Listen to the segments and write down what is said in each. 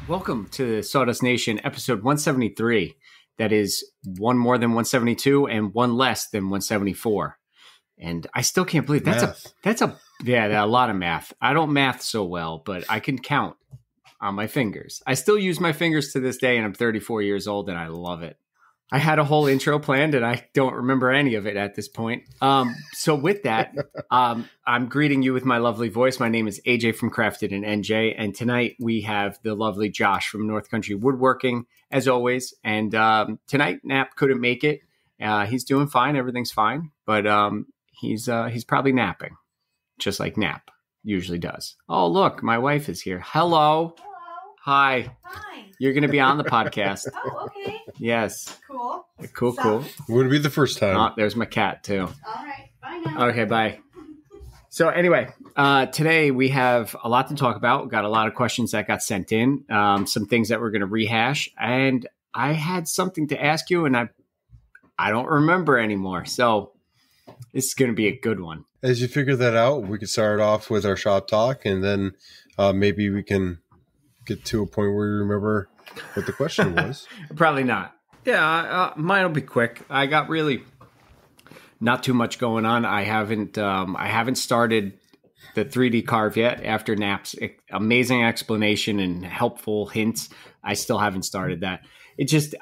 Welcome to Sawdust Nation, episode 173. That is one more than 172 and one less than 174. And I still can't believe that's a lot of math. I don't math so well, but I can count on my fingers. I still use my fingers to this day, and I'm 34 years old, and I love it. I had a whole intro planned, and I don't remember any of it at this point. So with that, I'm greeting you with my lovely voice. My name is AJ from Crafted and NJ, and tonight we have the lovely Josh from North Country Woodworking, as always. And tonight, Nap couldn't make it. He's doing fine. Everything's fine, but he's probably napping, just like Nap usually does. Oh, look, my wife is here. Hello. Hi. You're going to be on the podcast. Oh, okay. Yes. Cool. Cool. Would be the first time. Oh, there's my cat, too. All right. Bye now. Okay, bye. So anyway, today we have a lot to talk about. We've got a lot of questions that got sent in, some things that we're going to rehash. And I had something to ask you, and I don't remember anymore. So this is going to be a good one. As you figure that out, we could start off with our shop talk, and then maybe we can get to a point where you remember what the question was. Probably not. Yeah, mine will be quick. I got really not too much going on. I haven't started the 3D carve yet after Nap's amazing explanation and helpful hints. I still haven't started that.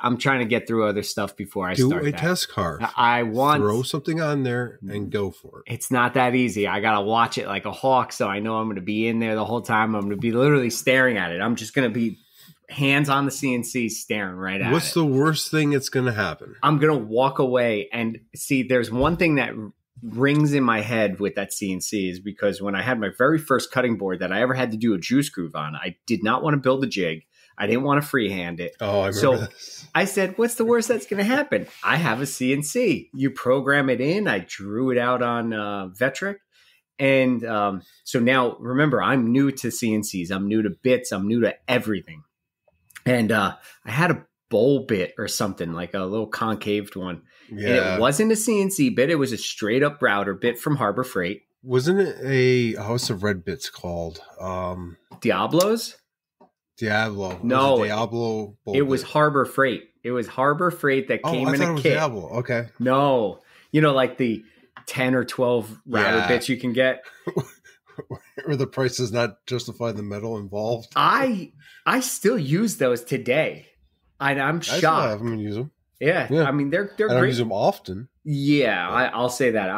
I'm trying to get through other stuff before I start that. Do a test carve. Throw something on there and go for it. It's not that easy. I got to watch it like a hawk, so I know I'm going to be in there the whole time. I'm going to be literally staring at it. I'm just going to be hands on the CNC staring right at it. What's the worst thing that's going to happen? I'm going to walk away and see. There's one thing that rings in my head with that CNC is because when I had my very first cutting board that I ever had to do a juice groove on, I did not want to build a jig. I didn't want to freehand it. Oh, I remember this. I said, what's the worst that's going to happen? I have a CNC. You program it in. I drew it out on Vectric. And so now, remember, I'm new to CNCs. I'm new to bits. I'm new to everything. And I had a bowl bit or something, like a little concaved one. Yeah. And it wasn't a CNC bit. It was a straight up router bit from Harbor Freight. Wasn't it a House of Red bits called? Diablo's? Diablo. No, Diablo. It was Harbor Freight. It was Harbor Freight that came in a kit. Diablo. Okay. No, like the 10 or 12 router bits you can get. Or the price does not justify the metal involved. I still use those today. I'm shocked. I haven't used them. Yeah. I mean, they're great. I don't use them often. Yeah, I'll say that.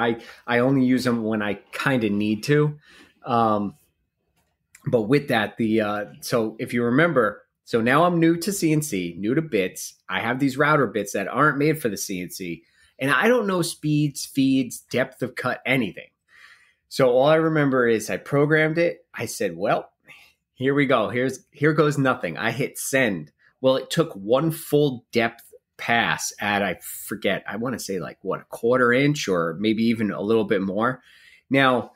I only use them when I kind of need to. But with that, so if you remember, so now I'm new to CNC, new to bits. I have these router bits that aren't made for the CNC, and I don't know speeds, feeds, depth of cut, anything. So all I remember is I programmed it. I said, well, here we go. Here goes nothing. I hit send. Well, it took one full depth pass at, I forget, I want to say like a quarter inch or maybe even a little bit more. Now,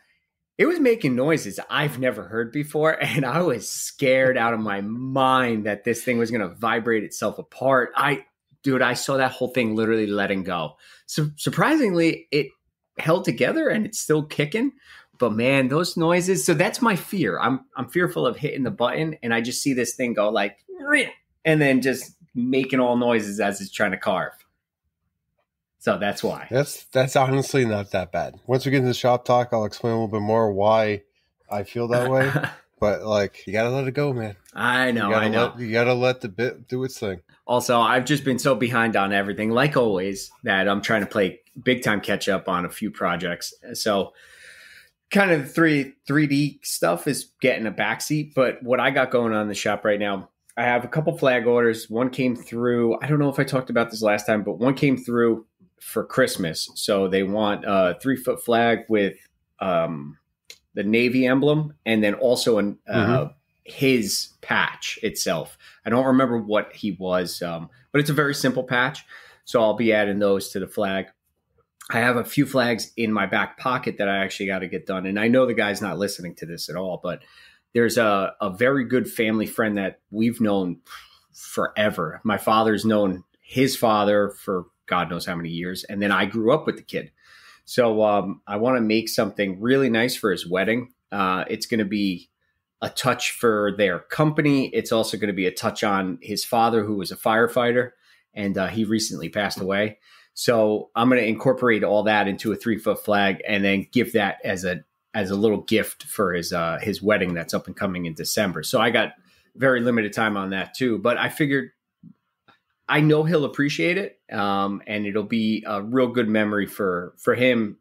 it was making noises I've never heard before, and I was scared out of my mind that this thing was going to vibrate itself apart. I saw that whole thing literally letting go. So surprisingly, it held together and it's still kicking. But man, those noises. So that's my fear. I'm fearful of hitting the button, and I just see this thing go like, and then just making all noises as it's trying to carve. So that's why. That's honestly not that bad. Once we get into the shop talk, I'll explain a little bit more why I feel that way. But you gotta let it go, man. I know. You gotta let the bit do its thing. Also, I've just been so behind on everything, like always, that I'm trying to play big time catch up on a few projects. So kind of the 3D stuff is getting a backseat. But what I got going on in the shop right now, I have a couple flag orders. One came through. I don't know if I talked about this last time, but one came through for Christmas. So they want a 3-foot flag with the Navy emblem, and then also his patch itself. I don't remember what he was, but it's a very simple patch. So I'll be adding those to the flag. I have a few flags in my back pocket that I actually got to get done. And I know the guy's not listening to this at all, but there's a very good family friend that we've known forever. My father's known his father for God knows how many years. And then I grew up with the kid. So I want to make something really nice for his wedding. It's going to be a touch for their company. It's also going to be a touch on his father, who was a firefighter, and he recently passed away. So I'm going to incorporate all that into a 3-foot flag and then give that as a little gift for his wedding that's up and coming in December. So I got very limited time on that too, but I figured I know he'll appreciate it, and it'll be a real good memory for him,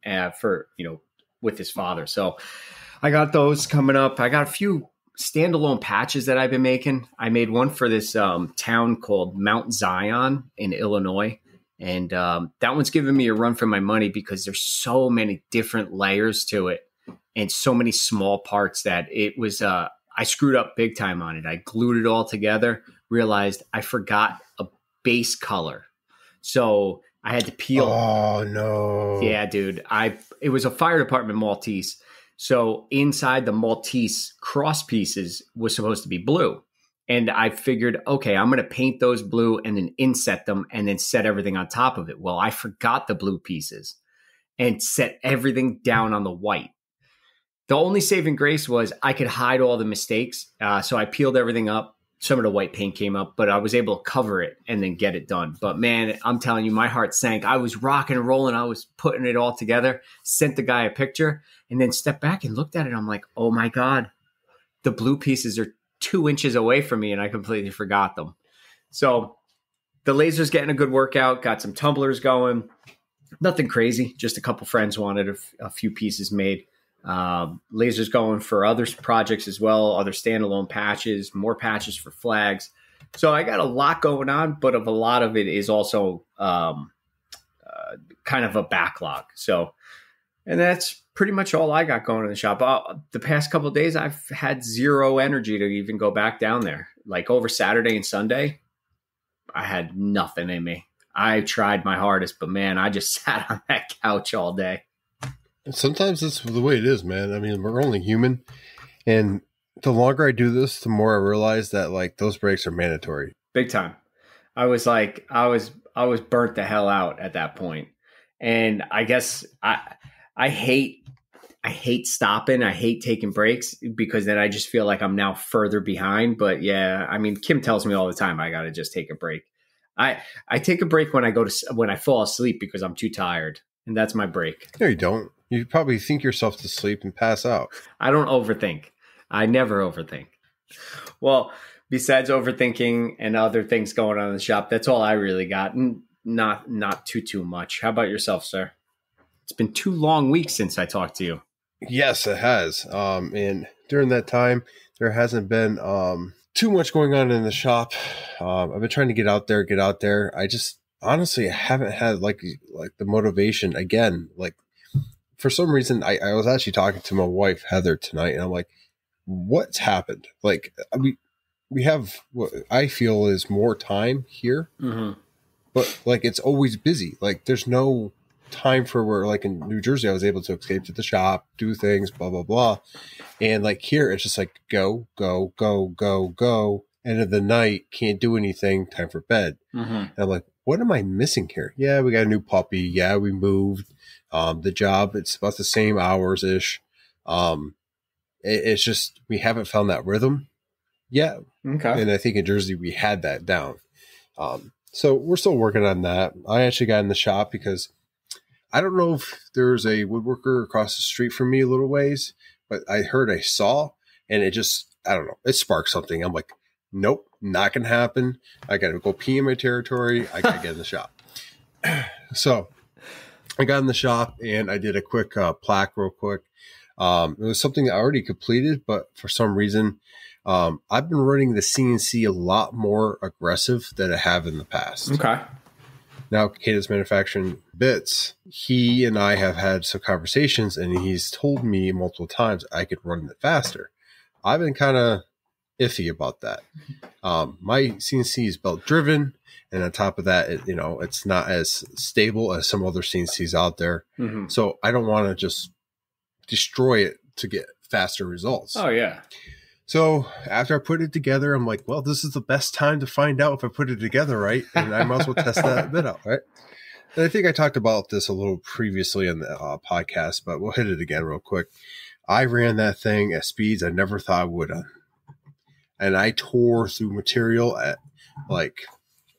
with his father. So I got those coming up. I got a few standalone patches that I've been making. I made one for this town called Mount Zion in Illinois, and that one's giving me a run for my money because there's so many different layers to it and so many small parts that it was. I screwed up big time on it. I glued it all together, realized I forgot a base color. So I had to peel. Oh no. Yeah, dude. It was a fire department Maltese. So inside the Maltese cross pieces was supposed to be blue. And I figured, okay, I'm going to paint those blue and then inset them and then set everything on top of it. Well, I forgot the blue pieces and set everything down on the white. The only saving grace was I could hide all the mistakes. So I peeled everything up. Some of the white paint came up, but I was able to cover it and then get it done. But man, I'm telling you, my heart sank. I was rocking and rolling. I was putting it all together, sent the guy a picture, and then stepped back and looked at it. I'm like, oh my God, the blue pieces are 2 inches away from me and I completely forgot them. So the laser's getting a good workout, got some tumblers going. Nothing crazy. Just a couple friends wanted a few pieces made. Laser's going for other projects as well, other standalone patches, more patches for flags. So I got a lot going on, but a lot of it is also kind of a backlog. So, and that's pretty much all I got going in the shop. The past couple of days, I've had zero energy to even go back down there. Like over Saturday and Sunday, I had nothing in me. I tried my hardest, but man, I just sat on that couch all day. Sometimes that's the way it is, man. I mean, we're only human. And the longer I do this, the more I realize that like those breaks are mandatory. Big time. I was burnt the hell out at that point. And I guess I hate stopping. I hate taking breaks because then I just feel like I'm now further behind. But yeah, I mean, Kim tells me all the time, I got to just take a break. I take a break when I fall asleep because I'm too tired. And that's my break. No, you don't. You probably think yourself to sleep and pass out. I don't overthink. I never overthink. Well, besides overthinking and other things going on in the shop, that's all I really got. Not too much. How about yourself, sir? It's been 2 long weeks since I talked to you. Yes, it has. And during that time, there hasn't been too much going on in the shop. I've been trying to get out there. I just honestly haven't had like the motivation again. Like for some reason, I was actually talking to my wife Heather tonight, and I'm like, "What's happened?" Like we have what I feel is more time here, but like it's always busy. Like there's no time for where like in New Jersey, I was able to escape to the shop, do things, blah blah blah, and like here it's just like go. End of the night, can't do anything. Time for bed. And I'm like, what am I missing here? Yeah, we got a new puppy. Yeah, we moved. The job, it's about the same hours ish. It's just we haven't found that rhythm yet. Okay. And I think in Jersey we had that down. So we're still working on that. I actually got in the shop because I don't know if there's a woodworker across the street from me a little ways, but I heard a saw and it just, I don't know, it sparked something. I'm like, nope, not going to happen. I got to go pee in my territory. I got to get in the shop. So I got in the shop and I did a quick plaque real quick. It was something I already completed, but for some reason, I've been running the CNC a lot more aggressive than I have in the past. Okay. Now, Cadence Manufacturing Bits, he and I have had some conversations and he's told me multiple times I could run it faster. I've been kind of iffy about that. My CNC is belt driven, and on top of that, it's not as stable as some other CNCs out there. So I don't want to just destroy it to get faster results. Oh yeah. So after I put it together, I'm like, well, this is the best time to find out if I put it together right, and I might as well test that bit out, right? And I think I talked about this a little previously in the podcast, but we'll hit it again real quick. I ran that thing at speeds I never thought I would on. And I tore through material at like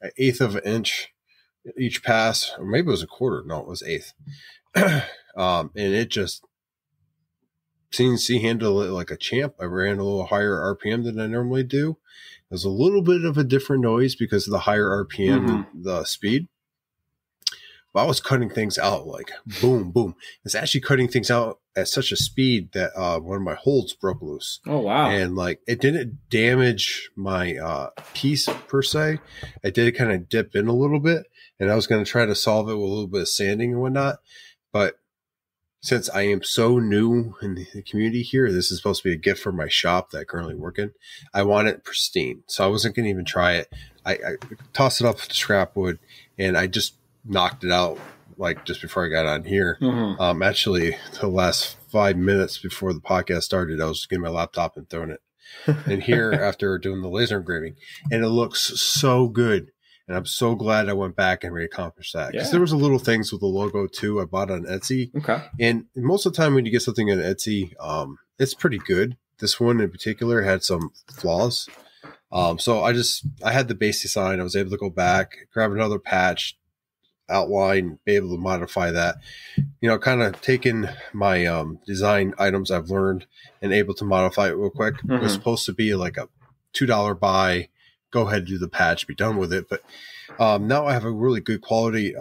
an eighth of an inch each pass, or maybe it was a quarter. No, it was eighth. And it just CNC handled it like a champ. I ran a little higher RPM than I normally do. There's a little bit of a different noise because of the higher RPM and the speed. But I was cutting things out like boom, boom. It's actually cutting things out at such a speed that one of my holds broke loose. Oh, wow. And like it didn't damage my piece per se. It did kind of dip in a little bit. And I was going to try to solve it with a little bit of sanding and whatnot. But since I am so new in the community here, this is supposed to be a gift for my shop that I currently work in. I want it pristine. So I wasn't going to even try it. I tossed it up to scrap wood and I just knocked it out like just before I got on here. Actually, the last 5 minutes before the podcast started, I was just getting my laptop and throwing it in here after doing the laser engraving. And it looks so good. And I'm so glad I went back and reaccomplished that. Because there was a little things with the logo too. I bought on Etsy. Okay. And most of the time when you get something on Etsy, it's pretty good. This one in particular had some flaws. So I had the base design. I was able to go back, grab another patch, outline, be able to modify that. You know, kind of taking my design items I've learned and able to modify it real quick. It was supposed to be like a $2 buy. Go ahead and do the patch, be done with it. But now I have a really good quality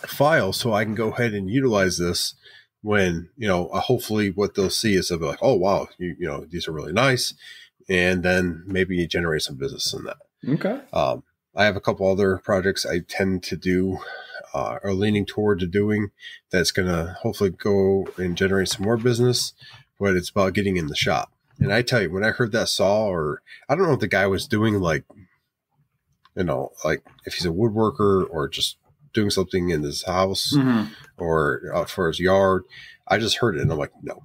file, so I can go ahead and utilize this when, you know, hopefully what they'll see is they'll be like, oh, wow, you know, these are really nice. And then maybe generate some business in that. Okay. I have a couple other projects I tend to do or leaning toward to doing that's going to hopefully go and generate some more business, but it's about getting in the shop. And I tell you, when I heard that saw, or I don't know if the guy was doing like, you know, like if he's a woodworker or just doing something in his house or for his yard, I just heard it and I'm like, nope,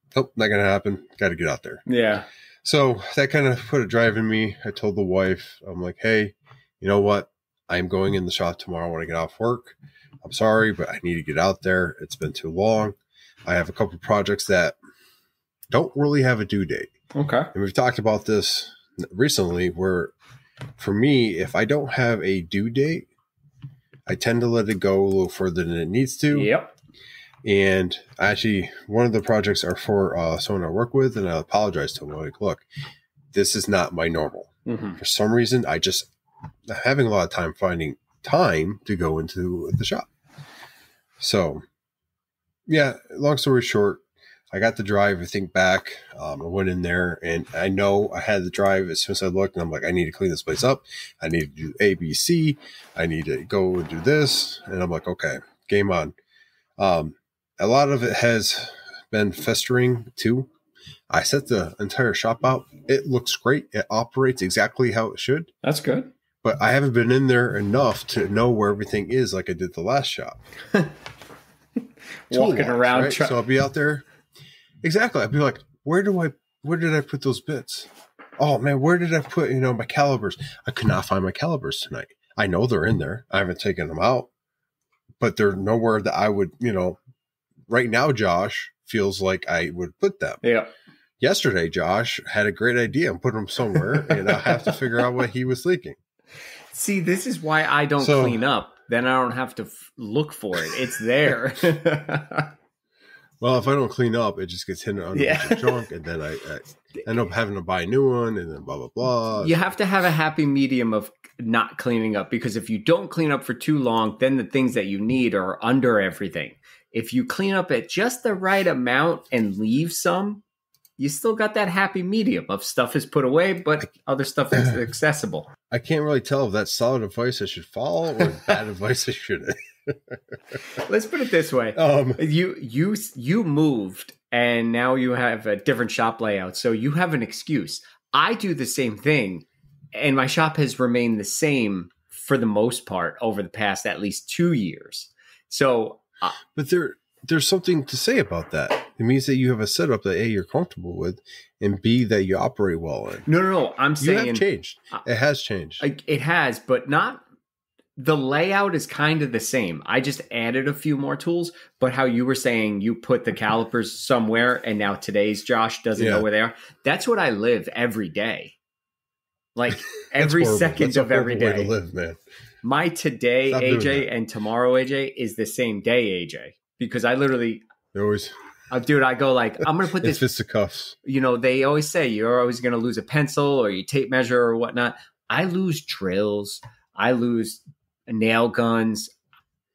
not going to happen. Got to get out there. Yeah. So that kind of put a drive in me. I told the wife, I'm like, hey, you know what? I'm going in the shop tomorrow when I get off work. I'm sorry, but I need to get out there. It's been too long. I have a couple of projects that don't really have a due date. Okay. And we've talked about this recently where for me, if I don't have a due date, I tend to let it go a little further than it needs to. Yep. And actually, one of the projects are for someone I work with, and I apologize to them. I'm like, look, this is not my normal. For some reason, I'm having a lot of time finding time to go into the shop. So, yeah, long story short, I got the drive, everything back. I went in there and I know I had the drive as soon as I looked and I'm like, I need to clean this place up. I need to do A, B, C. I need to go and do this. And I'm like, okay, game on. A lot of it has been festering too. I set the entire shop out. It looks great. It operates exactly how it should. That's good. But I haven't been in there enough to know where everything is like I did the last shop. Walking around. Right? So I'll be out there. Exactly. I'd be like, where did I put those bits? Oh man, where did I put, my calibers? I could not find my calibers tonight. I know they're in there. I haven't taken them out, but they're nowhere that I would, right now, Josh feels like I would put them. Yeah. Yesterday, Josh had a great idea and put them somewhere and I have to figure out what he was thinking. See, this is why I don't clean up. Then I don't have to look for it. It's there. Well, if I don't clean up, it just gets hidden under the junk, and then I end up having to buy a new one, and then blah, blah, blah. You have to have a happy medium of not cleaning up, because if you don't clean up for too long, then the things that you need are under everything. If you clean up at just the right amount and leave some, you still got that happy medium of stuff is put away, but other stuff is accessible. I can't really tell if that's solid advice I should follow or bad advice I shouldn't. Let's put it this way. You moved and now you have a different shop layout. So you have an excuse. I do the same thing and my shop has remained the same for the most part over the past at least 2 years. So, but there's something to say about that. It means that you have a setup that A, you're comfortable with, and B, that you operate well in. No. I'm saying you have changed. It has changed. It has, but not the layout is kind of the same. I just added a few more tools, but how you were saying you put the calipers somewhere and now today's Josh doesn't know where they are. That's what I live every day. Like every second of every day. Way to live, man. My today AJ and tomorrow AJ is the same day AJ because I literally always dude, I go like, I'm going to put this fisticuffs. You know, they always say you're always going to lose a pencil or you tape measure or whatnot. I lose drills. I lose nail guns.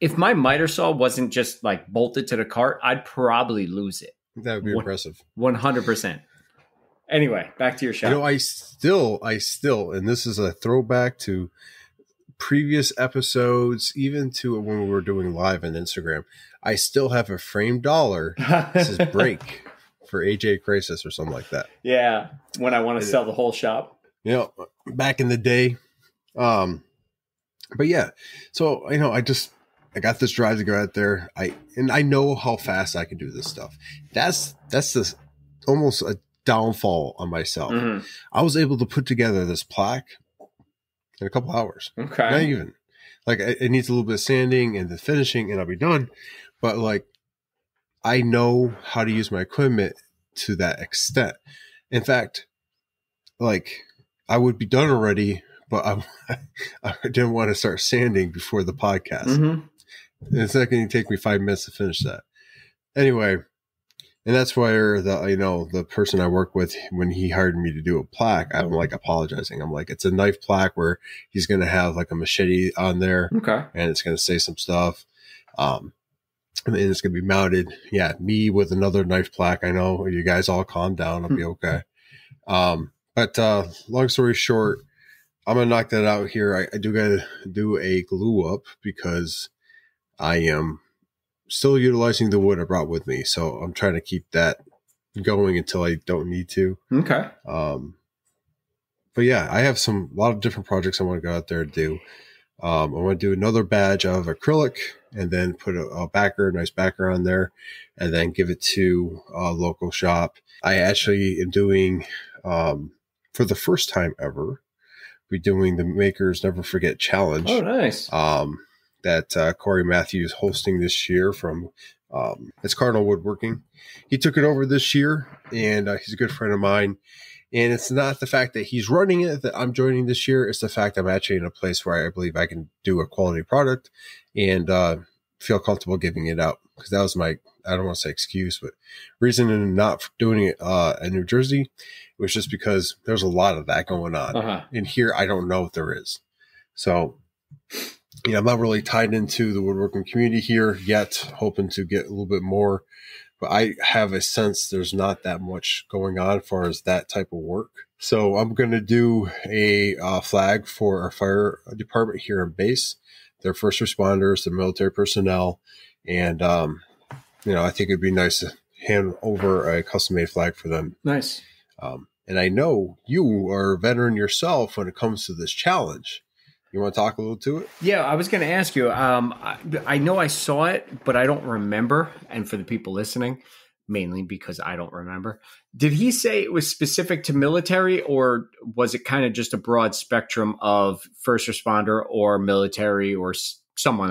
If my miter saw wasn't just like bolted to the cart, I'd probably lose it. That would be impressive. 100%. Anyway, back to your shop. You know, I still, and this is a throwback to previous episodes, even to when we were doing live on Instagram. I still have a framed dollar. This is break for AJ Crisis or something like that. Yeah, when I want to sell the whole shop. You know, back in the day. But yeah, so you know, I got this drive to go out there. I know how fast I can do this stuff. That's this almost a downfall on myself. Mm-hmm. I was able to put together this plaque in a couple hours. Okay, not even like it needs a little bit of sanding and the finishing, and I'll be done. But like, I know how to use my equipment to that extent. In fact, like I would be done already, but I didn't want to start sanding before the podcast. Mm-hmm. And it's not going to take me 5 minutes to finish that. Anyway, and that's where the person I work with, when he hired me to do a plaque, I'm like apologizing. I'm like, it's a knife plaque where he's going to have like a machete on there. Okay. And it's going to say some stuff. And it's going to be mounted. Yeah. Me with another knife plaque. I know you guys all calm down. I'll be okay. But long story short, I'm going to knock that out here. I do got to do a glue up because I am still utilizing the wood I brought with me. So I'm trying to keep that going until I don't need to. Okay. But yeah, I have a lot of different projects I want to go out there and do. I want to do another badge of acrylic and then put a nice backer on there and then give it to a local shop. I actually am doing, for the first time ever, be doing the Makers Never Forget Challenge. Oh, nice. That Corey Matthews hosting this year from it's Cardinal Woodworking. He took it over this year, and he's a good friend of mine. And it's not the fact that he's running it that I'm joining this year. It's the fact I'm actually in a place where I believe I can do a quality product and feel comfortable giving it out. Because that was my, I don't want to say excuse, but reason in not doing it in New Jersey was just because there's a lot of that going on. Uh-huh. And here, I don't know if there is. So, yeah, I'm not really tied into the woodworking community here yet, hoping to get a little bit more. But I have a sense there's not that much going on as far as that type of work. So I'm going to do a flag for our fire department here in base, their first responders, the military personnel. And, I think it'd be nice to hand over a custom-made flag for them. Nice. And I know you are a veteran yourself when it comes to this challenge. You want to talk a little to it? Yeah, I was going to ask you. I know I saw it, but I don't remember. And for the people listening, mainly because I don't remember, did he say it was specific to military, or was it kind of just a broad spectrum of first responder or military or someone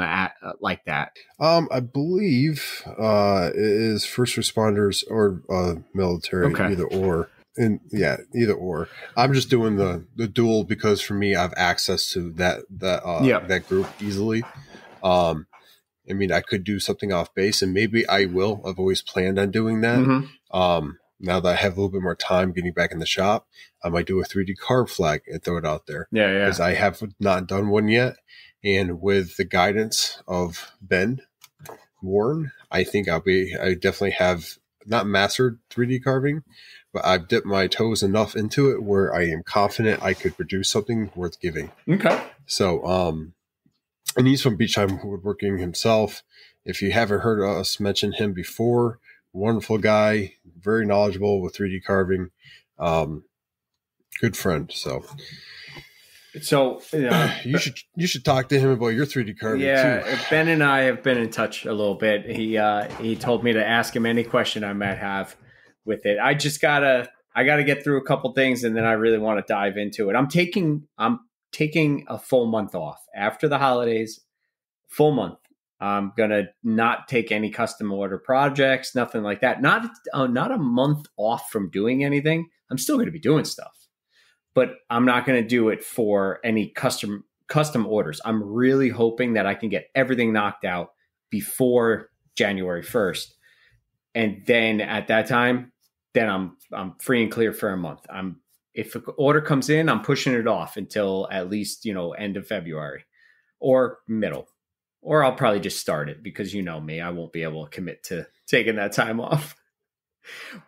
like that? I believe it is first responders or military, okay. Either or. And yeah, either or. I'm just doing the dual because for me, I have access to that group easily. I mean, I could do something off base, and maybe I will. I've always planned on doing that. Mm-hmm. Now that I have a little bit more time getting back in the shop, I might do a 3D carve flag and throw it out there. Yeah. Because I have not done one yet, and with the guidance of Ben Warren, I think I definitely have not mastered 3D carving. But I've dipped my toes enough into it where I am confident I could produce something worth giving. Okay. So, and he's from Beachheim Woodworking himself. If you haven't heard us mention him before, wonderful guy, very knowledgeable with 3D carving, good friend. So you should talk to him about your 3D carving too. Yeah, Ben and I have been in touch a little bit. He told me to ask him any question I might have with it. I gotta get through a couple things, and then I really want to dive into it. I'm taking a full month off after the holidays, full month. I'm going to not take any custom order projects, nothing like that. Not a month off from doing anything. I'm still going to be doing stuff, but I'm not going to do it for any custom orders. I'm really hoping that I can get everything knocked out before January 1st. And then at that time, then I'm free and clear for a month. If an order comes in, I'm pushing it off until at least, end of February or middle. Or I'll probably just start it because me, I won't be able to commit to taking that time off.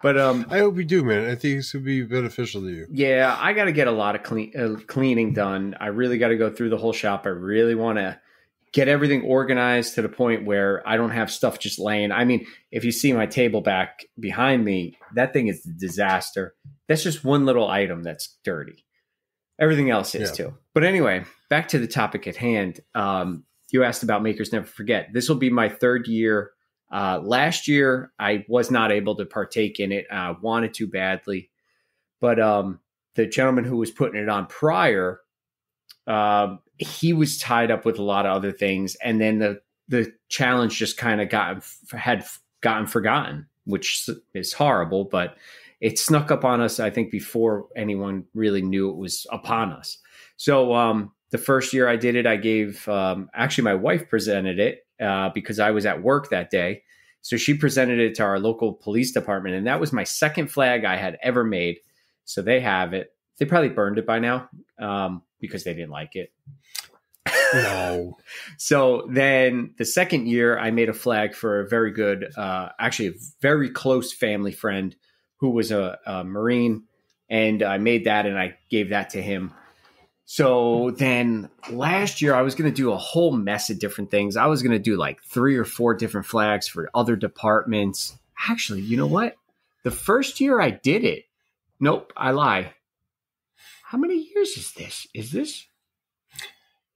But I hope you do, man. I think this would be beneficial to you. Yeah, I got to get a lot of cleaning done. I really got to go through the whole shop. I really want to get everything organized to the point where I don't have stuff just laying. I mean, if you see my table back behind me, that thing is a disaster. That's just one little item that's dirty. Everything else is too. But anyway, back to the topic at hand. You asked about Makers Never Forget. This will be my third year. Last year, I was not able to partake in it. I wanted to badly. But the gentleman who was putting it on prior, he was tied up with a lot of other things. And then the challenge just kind of had gotten forgotten, which is horrible. But it snuck up on us, I think, before anyone really knew it was upon us. So the first year I did it, I gave actually my wife presented it because I was at work that day. So she presented it to our local police department. And that was my second flag I had ever made. So they have it. They probably burned it by now because they didn't like it. No. So then the second year I made a flag for a very good, actually a very close family friend who was a Marine. And I made that and I gave that to him. So then last year I was going to do a whole mess of different things. I was going to do like 3 or 4 different flags for other departments. Actually, you know what? The first year I did it. Nope, I lie. How many years is this?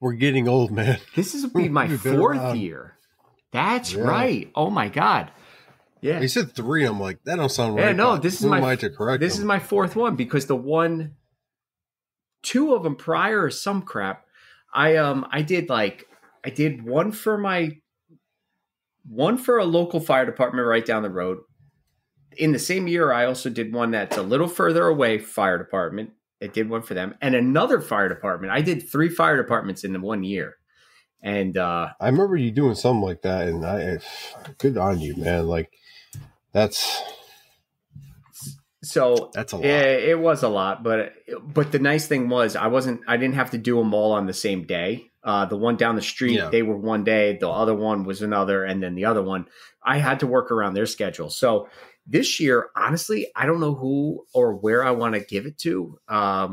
We're getting old, man. This is be my 4th year. That's right. Oh my God. Yeah. You said 3. I'm like, that don't sound right. Yeah, no, this is my 4th one because the 2 of them prior is some crap. I did one for a local fire department right down the road. In the same year, I also did one that's a little further away fire department. I did one for them and another fire department. I did 3 fire departments in 1 year. And I remember you doing something like that. And good on you, man. Like that's a lot. It was a lot, but the nice thing was I didn't have to do them all on the same day. The one down the street, they were one day, the other one was another. And then the other one, I had to work around their schedule. So this year, honestly, I don't know who or where I want to give it to. I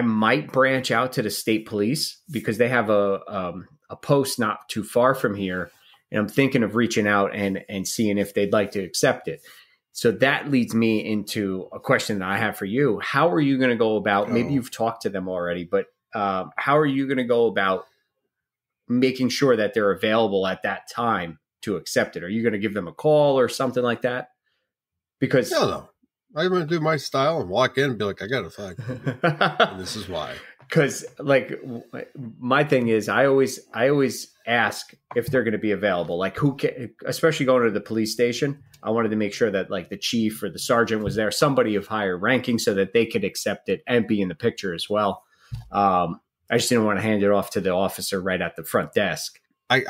might branch out to the state police because they have a post not too far from here. And I'm thinking of reaching out and seeing if they'd like to accept it. So that leads me into a question that I have for you. How are you going to go about, maybe you've talked to them already, but how are you going to go about making sure that they're available at that time to accept it? Are you going to give them a call or something like that? Because no. I'm going to do my style and walk in and be like, I got a flag. And this is why. Because like my thing is, I always ask if they're going to be available. Like especially going to the police station, I wanted to make sure that like the chief or the sergeant was there, somebody of higher ranking, so that they could accept it and be in the picture as well. I just didn't want to hand it off to the officer right at the front desk. I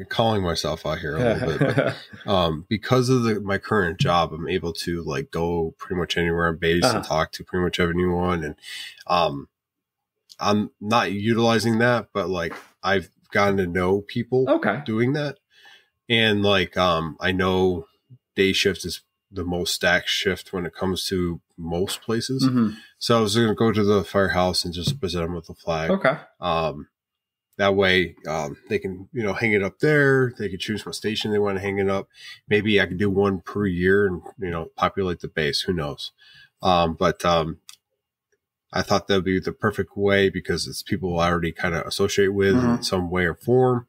calling myself out here a little bit, but because of my current job, I'm able to like go pretty much anywhere on base and talk to pretty much anyone. And I'm not utilizing that, but like I've gotten to know people doing that. And like I know day shift is the most stacked shift when it comes to most places. Mm-hmm. So I was going to go to the firehouse and just present them with the flag. Okay. That way, they can, hang it up there. They can choose what station they want to hang it up. Maybe I could do one per year and, populate the base. Who knows? But I thought that would be the perfect way because it's people I already kind of associate with in some way or form.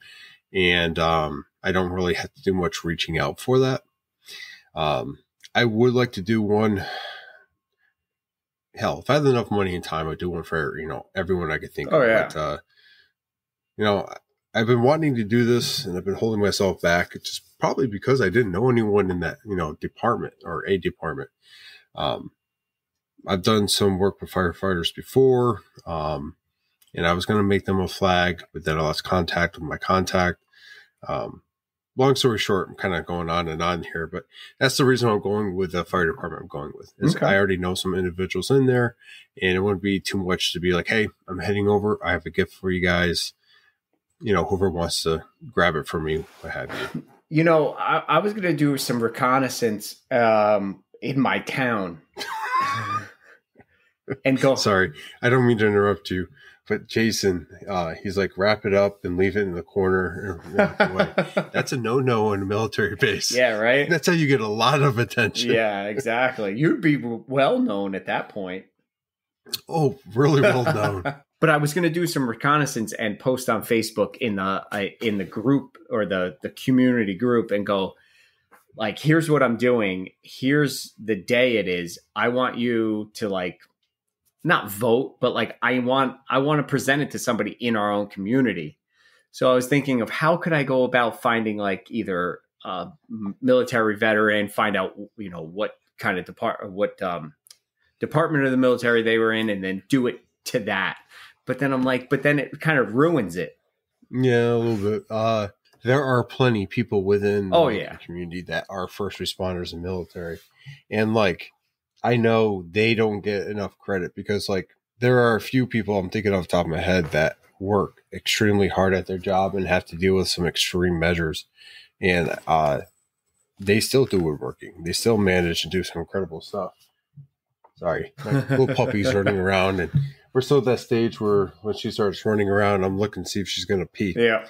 And I don't really have to do much reaching out for that. I would like to do one hell, if I had enough money and time, I'd do one for, everyone I could think of. Yeah. But, I've been wanting to do this and I've been holding myself back. It's just probably because I didn't know anyone in that, department or a department. I've done some work with firefighters before, and I was going to make them a flag, but then I lost contact with my contact. Long story short, I'm kind of going on and on here, but that's the reason I'm going with the fire department I'm going with. Is I already know some individuals in there, and it wouldn't be too much to be like, hey, I'm heading over. I have a gift for you guys. Whoever wants to grab it for me, what have you. I was going to do some reconnaissance in my town. And go. Sorry, I don't mean to interrupt you, but Jason, he's like, wrap it up and leave it in the corner and walk away. That's a no-no in a military base. Yeah, right? That's how you get a lot of attention. Yeah, exactly. You'd be well known at that point. Oh, really well known. But I was going to do some reconnaissance and post on Facebook in the group or the community group and go, like, here's what I'm doing. Here's the day it is. I want you to, like, not vote, but like I want to present it to somebody in our own community. So I was thinking of how could I go about finding like either a military veteran, find out, what kind of department of the military they were in, and then do it to that. But then I'm like, but then it kind of ruins it. Yeah, a little bit. There are plenty of people within the community that are first responders and military. And like, I know they don't get enough credit because like there are a few people I'm thinking off the top of my head that work extremely hard at their job and have to deal with some extreme measures. And they still do woodworking. They still manage to do some incredible stuff. Sorry, my little puppy's running around, and we're still at that stage where when she starts running around, I'm looking to see if she's going to pee. Yeah.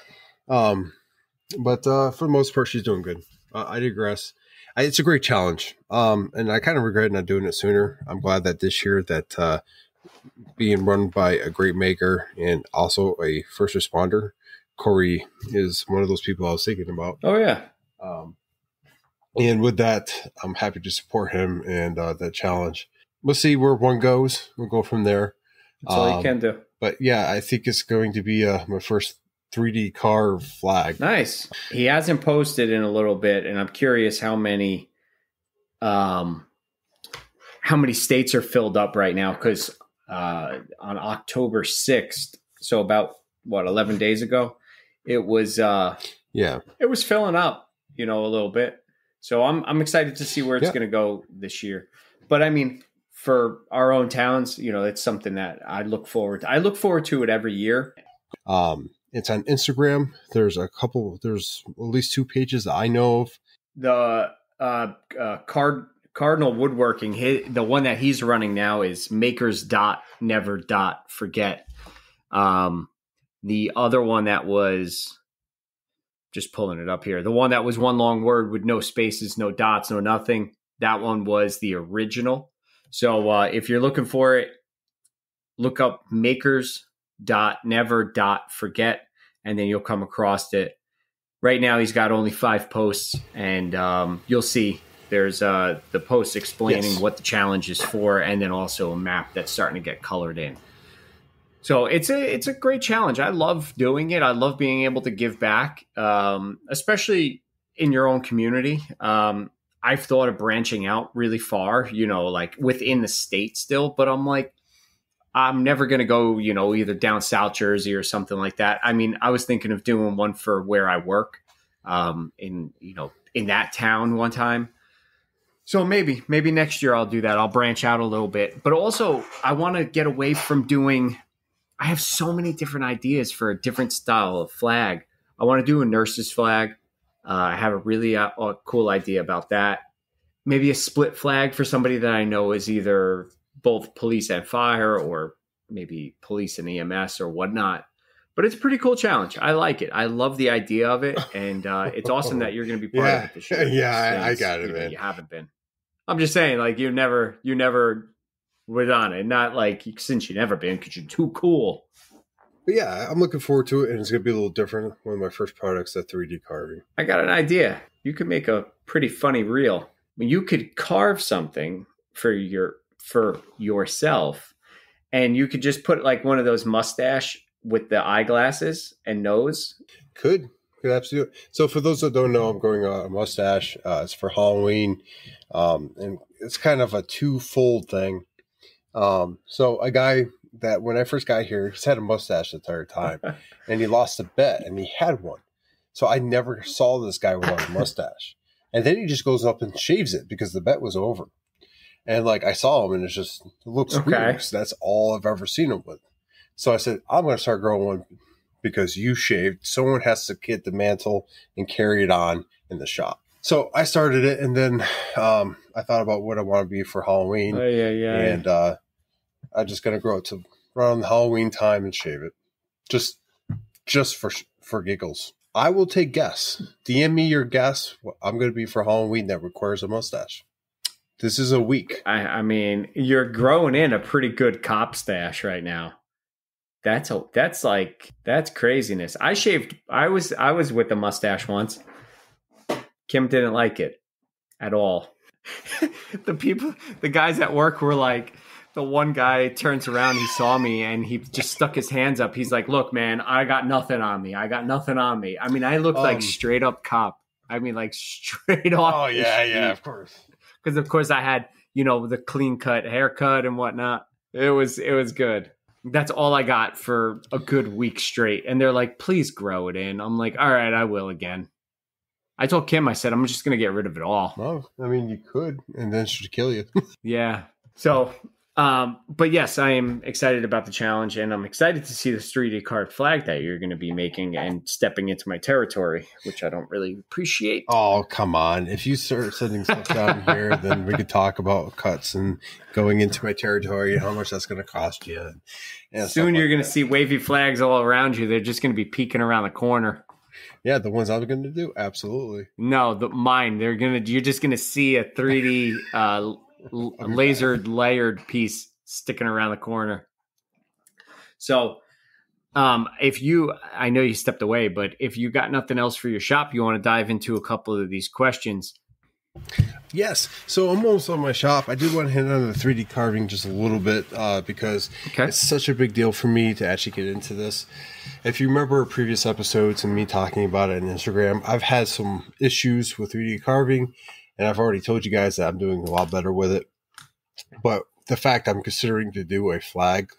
But for the most part, she's doing good. I digress. It's a great challenge. And I kind of regret not doing it sooner. I'm glad that this year that being run by a great maker and also a first responder, Corey is one of those people I was thinking about. Oh, yeah. And with that, I'm happy to support him and that challenge. We'll see where one goes. We'll go from there. That's all you can do. But yeah, I think it's going to be my first 3D carved flag. Nice. He hasn't posted in a little bit, and I'm curious how many states are filled up right now. Because on October 6th, so about 11 days ago, it was it was filling up, a little bit. So I'm excited to see where it's going to go this year. But I mean, for our own towns, it's something that I look forward to. I look forward to it every year. It's on Instagram. There's at least 2 pages that I know of. The Cardinal Woodworking, the one that he's running now is makers.never.forget. The other one that was, just pulling it up here, the one that was one long word with no spaces, no dots, no nothing, that one was the original. So if you're looking for it, look up makers.never.forget, and then you'll come across it. Right now, he's got only 5 posts, and you'll see there's the post explaining what the challenge is for, and then also a map that's starting to get colored in. So it's a great challenge. I love doing it. I love being able to give back, especially in your own community. I've thought of branching out really far, like within the state still, but I'm like, I'm never going to go, either down South Jersey or something like that. I mean, I was thinking of doing one for where I work, in that town one time. So maybe next year I'll do that. I'll branch out a little bit, but also I want to get away from I have so many different ideas for a different style of flag. I want to do a nurse's flag. I have a really cool idea about that. Maybe a split flag for somebody that I know is either both police and fire, or maybe police and EMS or whatnot. But it's a pretty cool challenge. I like it. I love the idea of it. And it's awesome that you're going to be part of it this year. Yeah, I got it, man. You haven't been. I'm just saying, like, you never were on it. Not like since you never been, because you're too cool. But yeah, I'm looking forward to it, and it's going to be a little different. One of my first products, that 3D carving. I got an idea. You could make a pretty funny reel. I mean, you could carve something for for yourself, and you could just put like one of those mustache with the eyeglasses and nose. Could absolutely. So for those that don't know, I'm growing a mustache. It's for Halloween, and it's kind of a twofold thing. So a guy that when I first got here, he's had a mustache the entire time, and he lost a bet, and he had one. So I never saw this guy without a mustache, and then he just goes up and shaves it because the bet was over. And like I saw him, and it looks weird. So that's all I've ever seen him with. So I said, I'm going to start growing one because you shaved. Someone has to get the mantle and carry it on in the shop. So I started it, and then I thought about what I want to be for Halloween. And I'm just going to grow it to around the Halloween time and shave it, just for giggles. I will take guess. DM me your guess what I'm going to be for Halloween that requires a mustache. This is a week. I mean, you're growing in a pretty good cop stash right now. That's craziness. I was with a mustache once. Kim didn't like it at all. The guys at work were like, the one guy turns around, he saw me, and he just stuck his hands up. He's like, look, man, I got nothing on me. I mean, I looked like straight up cop. I mean, like straight off. Oh, yeah, of course. Because, of course, I had, the clean cut haircut and whatnot. It was good. That's all I got for a good week straight. And they're like, please grow it in. I'm like, all right, I will again. I told Kim, I said, I'm just going to get rid of it all. Well, I mean, you could, and then she'd kill you. Yeah. So, but yes, I am excited about the challenge, and I'm excited to see this 3D card flag that you're going to be making and stepping into my territory, which I don't really appreciate. Oh, come on. If you start sending stuff down here, then we could talk about cuts and going into my territory and how much that's going to cost you. And soon you're going to see wavy flags all around you. They're just going to be peeking around the corner. Yeah, the ones I'm going to do, absolutely. No, mine. You're just going to see a 3D lasered layered piece sticking around the corner. So, I know you stepped away, but if you got nothing else for your shop, you want to dive into a couple of these questions. Yes. So I'm almost on my shop. I did want to hit on the 3D carving just a little bit because it's such a big deal for me to actually get into this. If you remember previous episodes and me talking about it on Instagram, I've had some issues with 3D carving, and I've already told you guys that I'm doing a lot better with it. But the fact I'm considering to do a flag,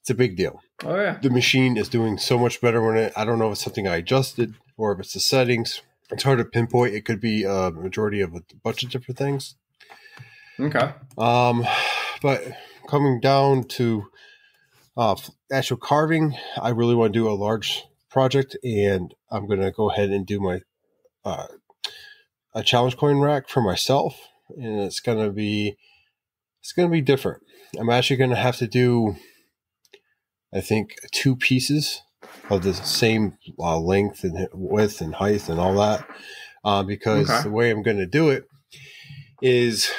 it's a big deal. Oh, yeah. The machine is doing so much better when I don't know if it's something I adjusted or if it's the settings. It's hard to pinpoint. It could be a majority of a bunch of different things. Okay. But coming down to actual carving, I really want to do a large project, and I'm going to go ahead and do my a challenge coin rack for myself, and it's going to be different. I'm actually going to have to do, I think, 2 pieces of the same length and width and height and all that, because the way I'm going to do it is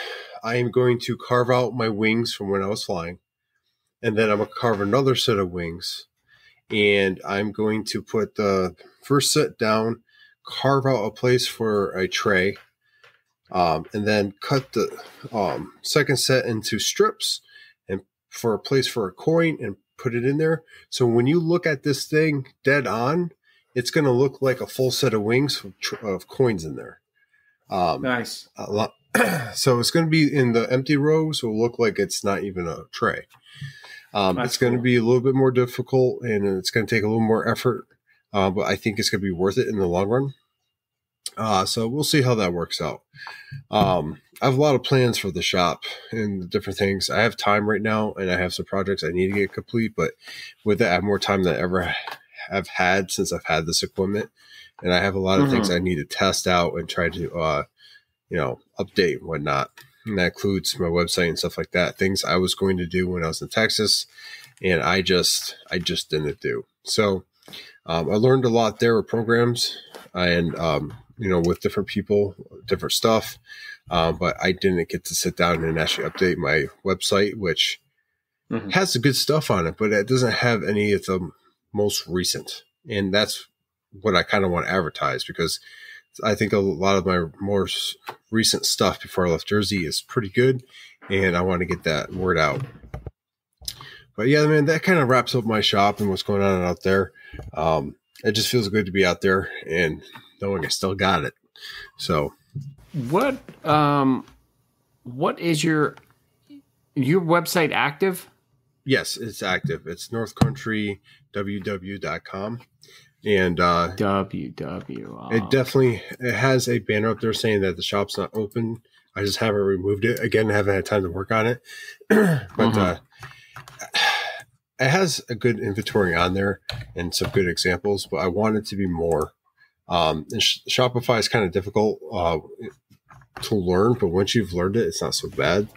I am going to carve out my wings from when I was flying, and then I'm going to carve another set of wings, and I'm going to put the first set down, carve out a place for a tray, and then cut the second set into strips and for a place for a coin and put it in there. So when you look at this thing dead on, it's going to look like a full set of wings of coins in there. Nice. So it's going to be in the empty row, so it'll look like it's not even a tray. It's going to be a little bit more difficult, and it's going to take a little more effort, but I think it's going to be worth it in the long run. So we'll see how that works out. I have a lot of plans for the shop and different things. I have time right now, and I have some projects I need to get complete, but with that, I have more time than I ever have had since I've had this equipment. And I have a lot of things I need to test out and try to, update and whatnot. And that includes my website and stuff like that. Things I was going to do when I was in Texas, and I just didn't do. So I learned a lot there with programs and, with different people, different stuff. But I didn't get to sit down and actually update my website, which has the good stuff on it, but it doesn't have any of the most recent. And that's what I kind of want to advertise, because I think a lot of my more recent stuff before I left Jersey is pretty good. and I want to get that word out. But yeah, man, that kind of wraps up my shop and what's going on out there. It just feels good to be out there and knowing I still got it. So, what is your website active? Yes, it's active. It's northcountryww.com. And it definitely has a banner up there saying that the shop's not open. I just haven't removed it. Again, I haven't had time to work on it. But it has a good inventory on there and some good examples, but I want it to be more. And Shopify is kind of difficult to learn, but once you've learned it, it's not so bad.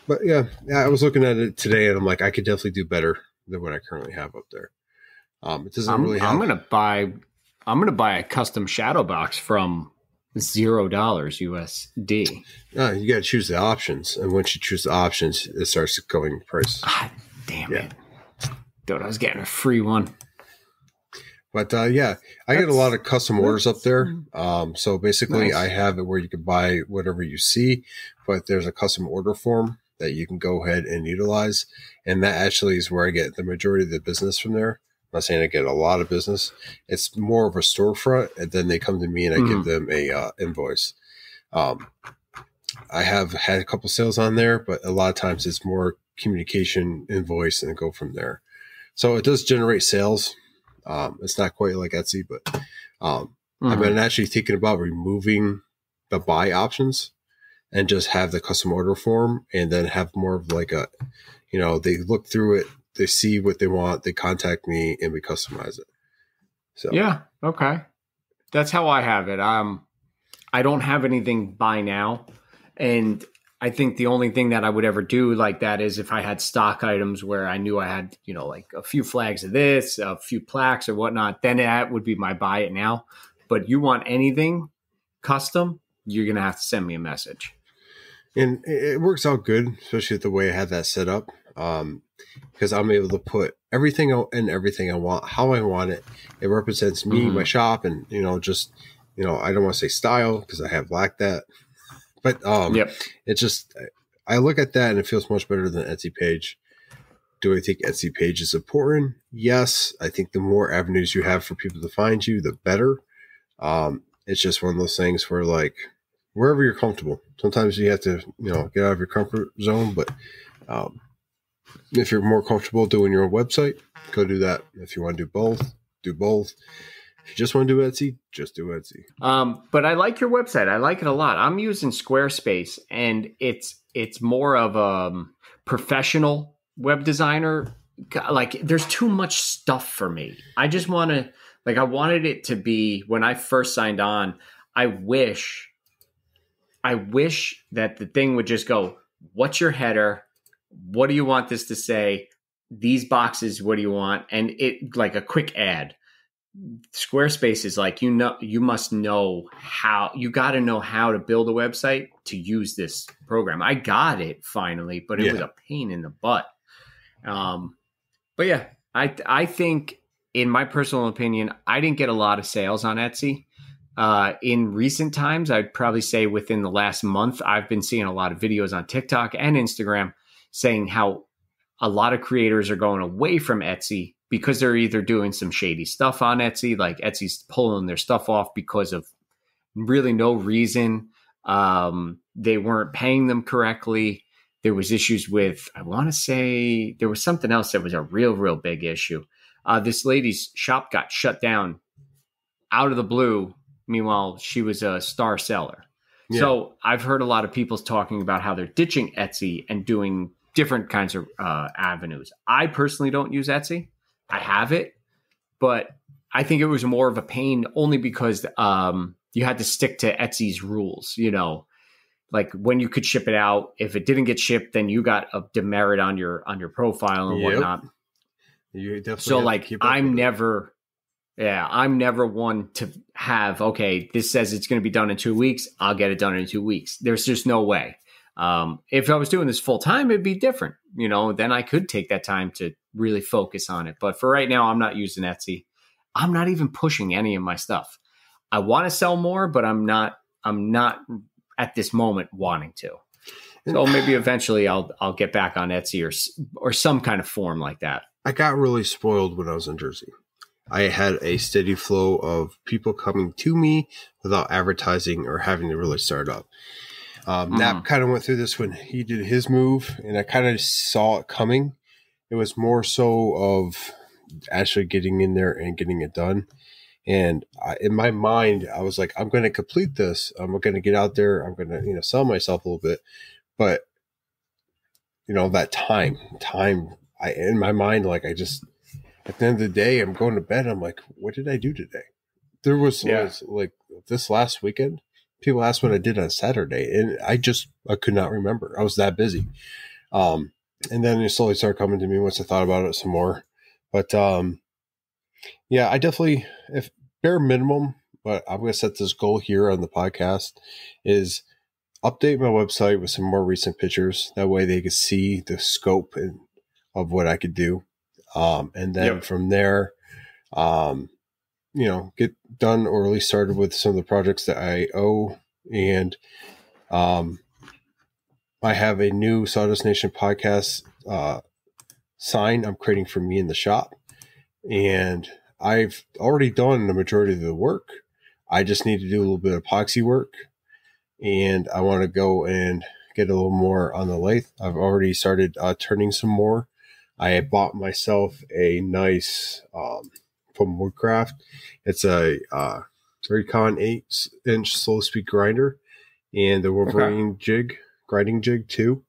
But yeah, I was looking at it today and I'm like, I could definitely do better than what I currently have up there. It doesn't really have. I'm gonna buy a custom shadow box from $0 USD. No, you got to choose the options, and once you choose the options, it starts going price. Damn it, dude! I was getting a free one. But yeah, I get a lot of custom orders up there. So basically, nice. I have it where you can buy whatever you see, but there's a custom order form that you can go ahead and utilize, and that actually is where I get the majority of the business from there. I'm not saying I get a lot of business. It's more of a storefront, and then they come to me and I give them a invoice. I have had a couple sales on there, but a lot of times it's more communication invoice and go from there. So it does generate sales. It's not quite like Etsy, but I've been actually thinking about removing the buy options and just have the custom order form, and then have more of like a, they look through it. They see what they want. They contact me and we customize it. So yeah. Okay. That's how I have it. I don't have anything by now. And I think the only thing that I would ever do like that is if I had stock items where I knew I had, like a few flags of this, a few plaques or whatnot, then that would be my buy it now. But you want anything custom, you're going to have to send me a message. And it works out good, especially with the way I had that set up. Because I'm able to put everything in everything I want, how I want it. It represents me, my shop, and I don't want to say style because I have lacked that. But it's just, I look at that and it feels much better than Etsy page. Do I think Etsy page is important? Yes. I think the more avenues you have for people to find you, the better. It's just one of those things where like wherever you're comfortable, sometimes you have to, get out of your comfort zone, but, if you're more comfortable doing your own website, go do that. If you want to do both, do both. If you just want to do Etsy, just do Etsy. But I like your website. I like it a lot. I'm using Squarespace, and it's more of a professional web designer. Like, there's too much stuff for me. I just want to, I wanted it to be, when I first signed on, I wish that the thing would just go, what's your header? What do you want this to say? These boxes, what do you want? And it like a quick ad. Squarespace is like, you must know how, you got to know how to build a website to use this program. I got it finally, but it was a pain in the butt. But yeah, I think in my personal opinion, I didn't get a lot of sales on Etsy. In recent times, I'd probably say within the last month, I've been seeing a lot of videos on TikTok and Instagram saying how a lot of creators are going away from Etsy because they're either doing some shady stuff on Etsy, like Etsy's pulling their stuff off because of really no reason. They weren't paying them correctly. There was issues with, I want to say there was something else that was a real big issue. This lady's shop got shut down out of the blue. Meanwhile, she was a star seller. Yeah. So I've heard a lot of people talking about how they're ditching Etsy and doing different kinds of avenues. I personally don't use Etsy. I have it, but I think it was more of a pain only because you had to stick to Etsy's rules, like when you could ship it out. If it didn't get shipped, then you got a demerit on your profile and whatnot. You definitely so like I'm never one to have, okay, this says it's going to be done in 2 weeks. I'll get it done in 2 weeks. There's just no way. If I was doing this full time, it'd be different, then I could take that time to really focus on it. But for right now, I'm not using Etsy. I'm not even pushing any of my stuff. I want to sell more, but I'm not at this moment wanting to. So maybe eventually I'll get back on Etsy or some kind of form like that. I got really spoiled when I was in Jersey. I had a steady flow of people coming to me without advertising or having to really start up. Nap kind of went through this when he did his move, and I kind of saw it coming. It was more so of actually getting in there and getting it done. And in my mind, I was like, I'm going to complete this. I'm going to get out there. I'm going to, sell myself a little bit. But, that time, in my mind, like at the end of the day, I'm going to bed. I'm like, what did I do today? There was like this last weekend, people asked what I did on Saturday, and I could not remember. I was that busy. And then it slowly started coming to me once I thought about it some more. But, I definitely, if bare minimum, but I'm going to set this goal here on the podcast is update my website with some more recent pictures. That way they can see the scope of what I could do. And then from there, get done or at least started with some of the projects that I owe. And I have a new Sawdust Nation podcast sign I'm creating for me in the shop. And I've already done the majority of the work. I just need to do a little bit of epoxy work. And I want to go and get a little more on the lathe. I've already started turning some more. I bought myself a nice from Woodcraft. It's a Recon 8-inch slow speed grinder and the Wolverine grinding jig too.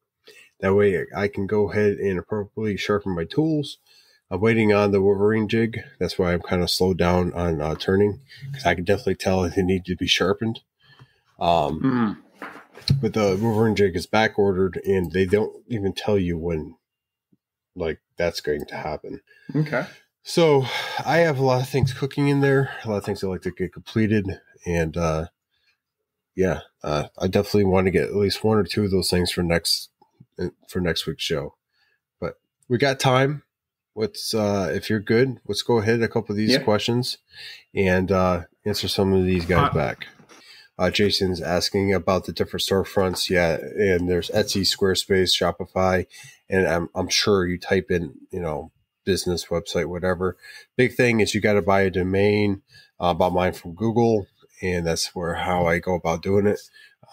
That way I can go ahead and appropriately sharpen my tools. I'm waiting on the Wolverine jig. That's why I'm kind of slowed down on turning, because I can definitely tell they need to be sharpened. But the Wolverine jig is back ordered, and they don't even tell you when that's going to happen. Okay. So I have a lot of things cooking in there, a lot of things I like to get completed. And I definitely want to get at least one or two of those things for next week's show. But we got time. If you're good, let's go ahead a couple of these questions and answer some of these guys back. Jason's asking about the different storefronts. Yeah, and there's Etsy, Squarespace, Shopify, and I'm sure you type in, business website, whatever. Big thing is you got to buy a domain. Bought mine from Google, and that's how I go about doing it.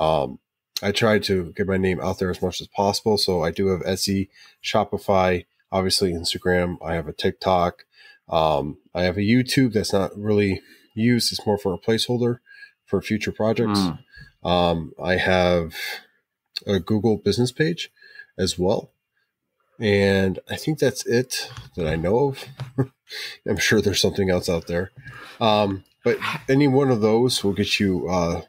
I try to get my name out there as much as possible. So I do have Etsy, Shopify, obviously Instagram. I have a TikTok. I have a YouTube that's not really used. It's more for a placeholder for future projects. I have a Google business page as well. And I think that's it that I know of. I'm sure there's something else out there. But any one of those will get you, I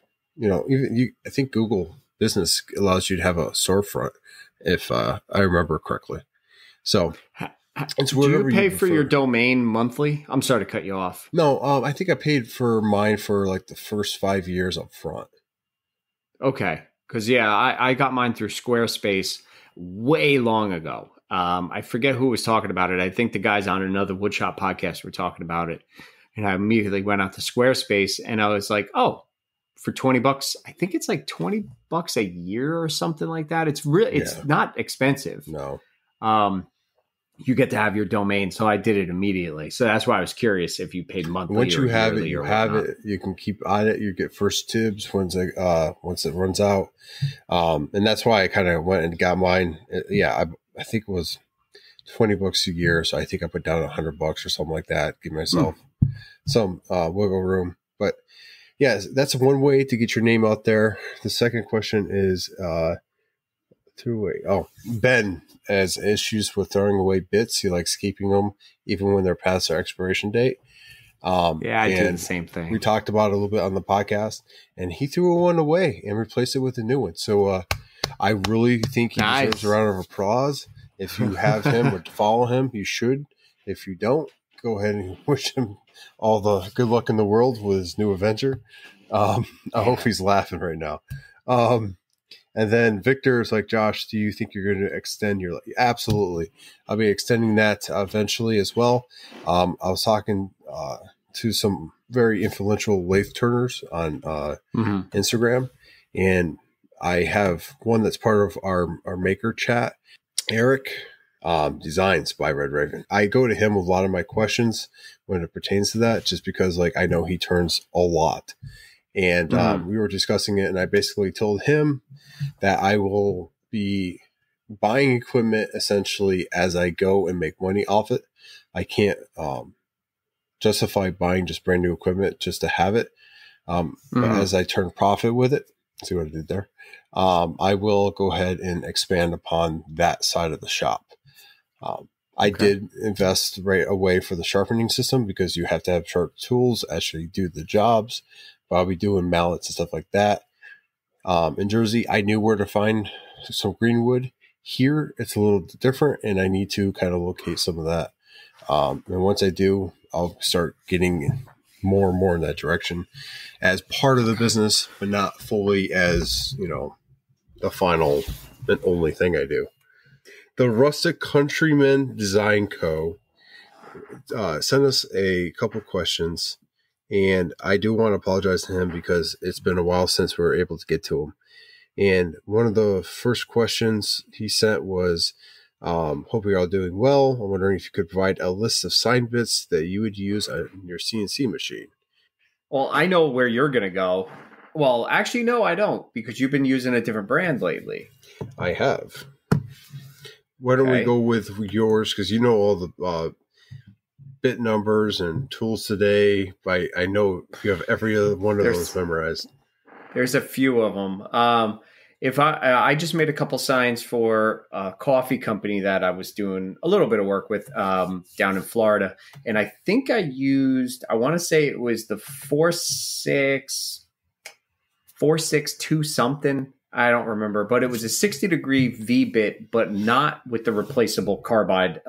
think Google Business allows you to have a storefront, if I remember correctly. So it's do you pay for your domain monthly? I'm sorry to cut you off. No, I think I paid for mine for the first 5 years up front. Okay. Because, I got mine through Squarespace way long ago. I forget who was talking about it. I think the guys on another woodshop podcast were talking about it. And I immediately went out to Squarespace and I was like, oh, for $20, I think it's like $20 a year or something like that. It's it's not expensive. No. You get to have your domain. So I did it immediately. So that's why I was curious if you paid monthly. Once you have it, you can keep on it. You get first dibs once it runs out. And that's why I kind of went and got mine. I think it was $20 a year. So I think I put down $100 or something like that. Give myself some wiggle room. But that's one way to get your name out there. The second question is, Ben has issues with throwing away bits. He likes keeping them even when they're past their expiration date. I did the same thing. We talked about it a little bit on the podcast, and he threw one away and replaced it with a new one. So I really think he deserves a round of applause. If you have him or follow him, you should. If you don't, go ahead and wish him all the good luck in the world with his new adventure. I hope he's laughing right now. And then Victor is like, Josh, do you think you're going to extend your life? Absolutely. I'll be extending that eventually as well. I was talking to some very influential lathe turners on Instagram, and I have one that's part of our maker chat, Erik, designs by Red Raven. I go to him with a lot of my questions when it pertains to that, just because like I know he turns a lot. And we were discussing it, and I basically told him that I will be buying equipment essentially as I go and make money off it. I can't justify buying just brand new equipment just to have it. But as I turn profit with it, see what I did there, I will go ahead and expand upon that side of the shop. I did invest right away for the sharpening system because you have to have sharp tools actually do the jobs. But I'll be doing mallets and stuff like that. In Jersey, I knew where to find some greenwood. Here, it's a little different, and I need to kind of locate some of that. And once I do, I'll start getting more and more in that direction as part of the business, but not fully as, the final and only thing I do. The Rustic Countryman Design Co. Sent us a couple questions, and I do want to apologize to him because it's been a while since we were able to get to him. And one of the first questions he sent was, hope you're all doing well. I'm wondering if you could provide a list of sign bits that you would use on your CNC machine. Well, I know where you're going to go. Well, actually, no, I don't, because you've been using a different brand lately. I have. Why don't we go with yours? Because you know all the bit numbers and tools today. I know you have every other one of those memorized. There's a few of them. If I just made a couple signs for a coffee company that I was doing a little bit of work with down in Florida, and I think I want to say it was the 462 something. I don't remember, but it was a 60-degree V-bit, but not with the replaceable carbide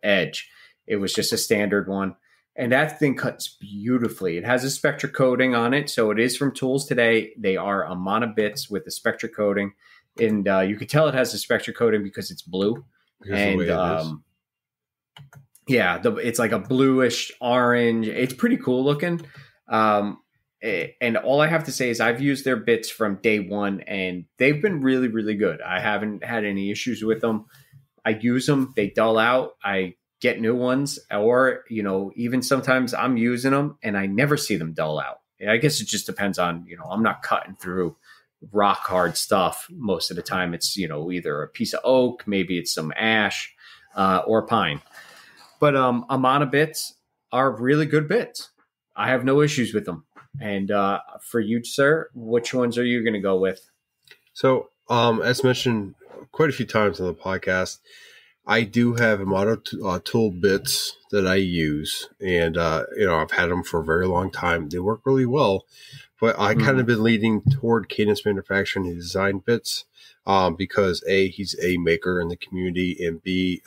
edge. It was just a standard one. And that thing cuts beautifully. It has a Spectra coating on it, so it is from Tools Today. They are Amana bits with the Spectra coating, and you can tell it has a Spectra coating because it's blue. It's like a bluish orange. It's pretty cool looking. And all I have to say is I've used their bits from day one, and they've been really, really good. I haven't had any issues with them. I use them. They dull out. I get new ones, or, even sometimes I'm using them and I never see them dull out. I guess it just depends on, I'm not cutting through rock hard stuff most of the time. It's, either a piece of oak, maybe it's some ash or pine. But Amana bits are really good bits. I have no issues with them. And for you, sir, which ones are you going to go with? So, as mentioned quite a few times on the podcast, I do have Amana tool bits that I use, and I've had them for a very long time. They work really well, but I kind of been leading toward Cadence Manufacturing and Design bits because A, he's a maker in the community, and B,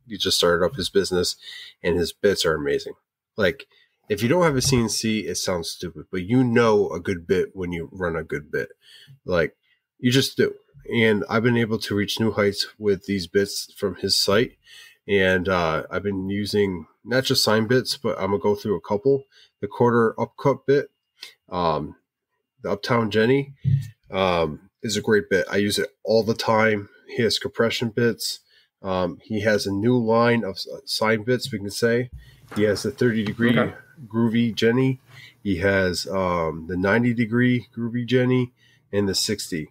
he just started up his business, and his bits are amazing. Like, if you don't have a CNC, it sounds stupid, but a good bit when you run a good bit. Like, you just do. And I've been able to reach new heights with these bits from his site. And I've been using not just sign bits, but I'm going to go through a couple. The quarter upcut bit, the Uptown Jenny is a great bit. I use it all the time. He has compression bits. He has a new line of sign bits, we can say. He has the 30-degree groovy Jenny. He has the 90-degree groovy Jenny and the 60.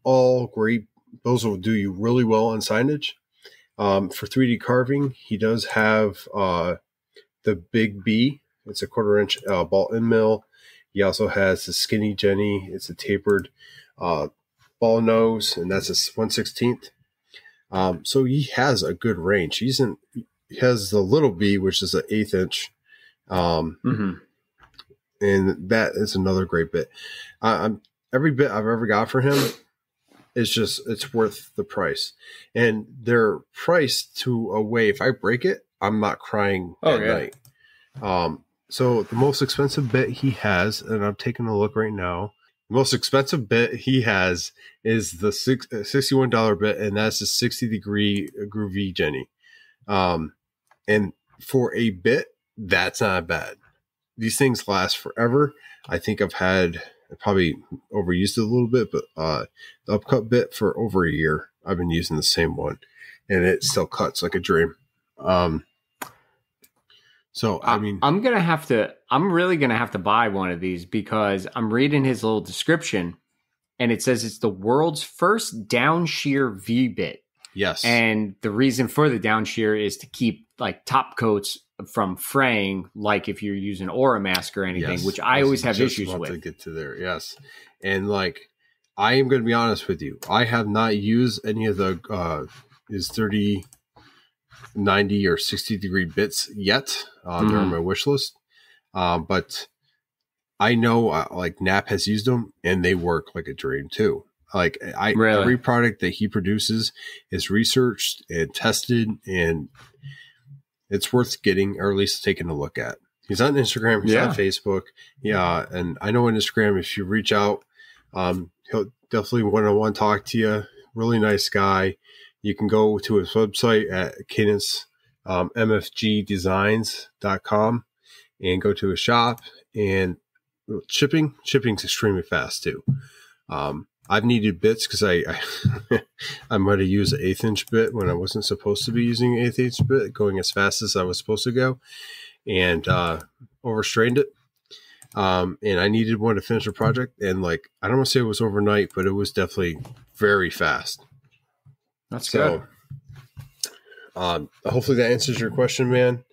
All great. Those will do you really well on signage. For 3D carving, he does have the Big B. It's a 1/4-inch ball end mill. He also has the Skinny Jenny. It's a tapered ball nose, and that's a 1/16. So he has a good range. He has the little B, which is an 1/8 inch. And that is another great bit. Every bit I've ever got for him it's worth the price. And they're priced to a way, if I break it, I'm not crying at night. So the most expensive bit he has, and I'm taking a look right now, the most expensive bit he has is the $61 bit, and that's the 60-degree groovy Jenny. And for a bit, that's not bad. These things last forever. I think I've had I probably overused it a little bit, but the upcut bit for over a year, I've been using the same one, and it still cuts like a dream. So I mean, I'm really gonna have to buy one of these because I'm reading his little description, and it says it's the world's first down shear V bit. Yes, and the reason for the down shear is to keep like top coats from fraying, like if you're using Aura mask or anything, which I always have issues with. To get to there, yes, and like I am going to be honest with you, I have not used any of the is 30, 90, or 60 degree bits yet. They're on my wish list, but I know like Knapp has used them and they work like a dream too. Like every product that he produces is researched and tested, and it's worth getting, or at least taking a look at. He's on Instagram. He's on Facebook. Yeah. And I know on Instagram, if you reach out, he'll definitely one-on-one talk to you. Really nice guy. You can go to his website at Cadence, mfgdesigns.com, and go to his shop, and shipping's extremely fast too. I've needed bits because I might have used an 1/8 inch bit when I wasn't supposed to be using an 1/8 inch bit, going as fast as I was supposed to go, and overstrained it. And I needed one to finish the project. And like, I don't want to say it was overnight, but it was definitely very fast. That's good. Hopefully that answers your question, man.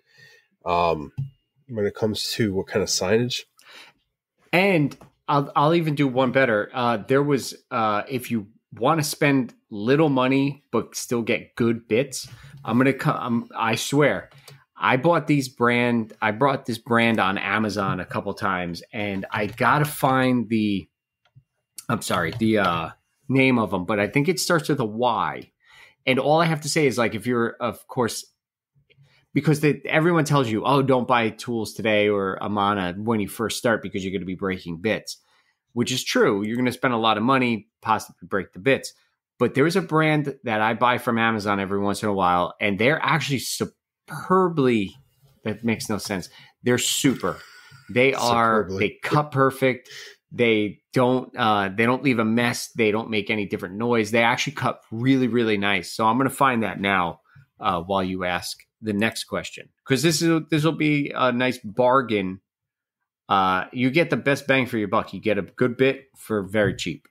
When it comes to what kind of signage. And I'll even do one better. There was, if you want to spend little money but still get good bits, I swear, I brought this brand on Amazon a couple times, and I gotta find the name of them, but I think it starts with a Y. And all I have to say is, like, if you're, of course, because everyone tells you, oh, don't buy tools today or Amana when you first start because you're going to be breaking bits, which is true. You're going to spend a lot of money, possibly break the bits. But there's a brand that I buy from Amazon every once in a while, and they're actually superbly, that makes no sense. They're super. They cut perfect. They don't leave a mess. They don't make any different noise. They actually cut really, really nice. So I'm going to find that now while you ask the next question, because this will be a nice bargain. You get the best bang for your buck. You get a good bit for very cheap.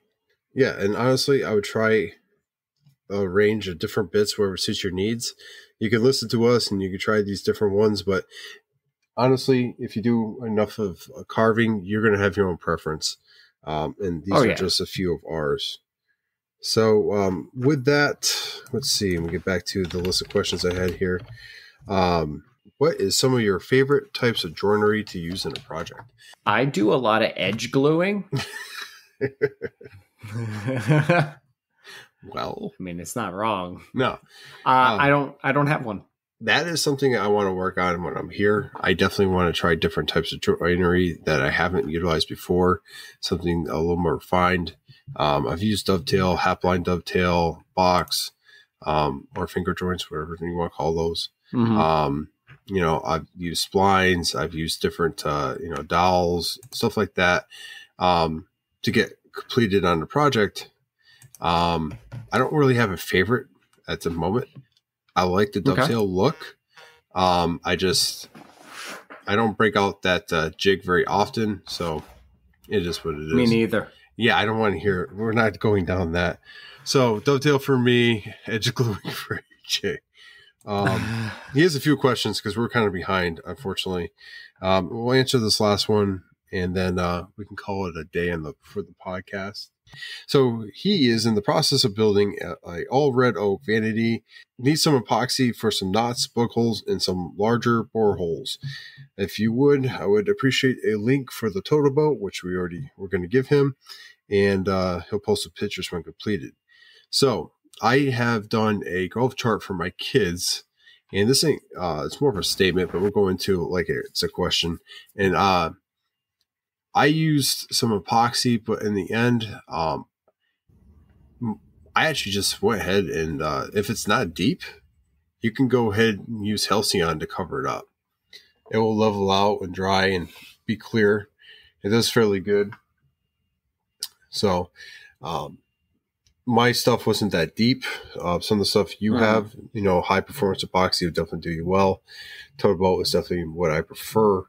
Yeah, and honestly, I would try a range of different bits wherever suits your needs. You can listen to us and you can try these different ones, but honestly, if you do enough of carving, you're going to have your own preference. And these are just a few of ours. So with that, let's see. Let me get back to the list of questions I had here. What is some of your favorite types of joinery to use in a project? I do a lot of edge gluing. Well, I mean, it's not wrong. No, I don't have one. That is something I want to work on when I'm here. I definitely want to try different types of joinery that I haven't utilized before. Something a little more refined. I've used dovetail, half-line dovetail, box, or finger joints, whatever you want to call those. Mm-hmm. I've used splines. I've used different, dowels, stuff like that, to get completed on the project. I don't really have a favorite at the moment. I like the dovetail look. I don't break out that jig very often, so it is what it is. Me neither. Yeah, I don't want to hear. We're not going down that. So dovetail for me, edge gluing for AJ. He has a few questions because we're kind of behind, unfortunately. We'll answer this last one, and then we can call it a day for the podcast. So he is in the process of building a all red oak vanity. Needs some epoxy for some knots, bug holes, and some larger bore holes. If you would, I would appreciate a link for the Totalboat, which we're going to give him, and he'll post the pictures when completed. So I have done a golf chart for my kids, and this ain't it's more of a statement, but we'll go into it like it's a question. And I used some epoxy, but in the end, I actually just went ahead and if it's not deep, you can go ahead and use Halcyon to cover it up. It will level out and dry and be clear. It does fairly good. So, my stuff wasn't that deep. Some of the stuff you have, high performance epoxy would definitely do you well. Totalboat is definitely what I prefer,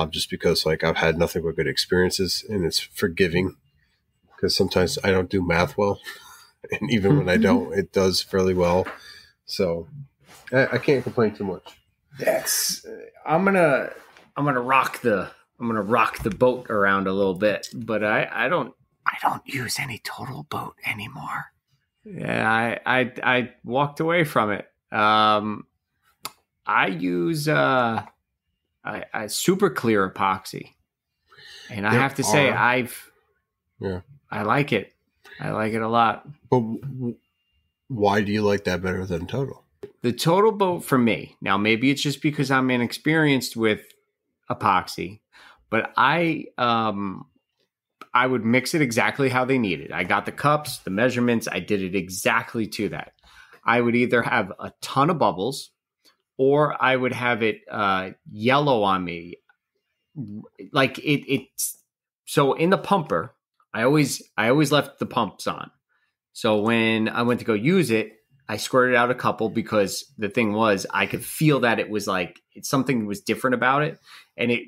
just because like I've had nothing but good experiences, and it's forgiving because sometimes I don't do math well, and even when I don't, it does fairly well. So I can't complain too much. I'm gonna rock the boat around a little bit, but I don't use any Totalboat anymore. Yeah, I walked away from it. I use a super clear epoxy, and I have to say I like it. I like it a lot. But why do you like that better than Total? The Totalboat for me, now maybe it's just because I'm inexperienced with epoxy, but I would mix it exactly how they need it. I got the cups, the measurements. I did it exactly to that. I would either have a ton of bubbles, or I would have it yellow on me. Like it's so in the pumper, I always left the pumps on. So when I went to go use it, I squirted out a couple because the thing was I could feel that it was like something was different about it, and it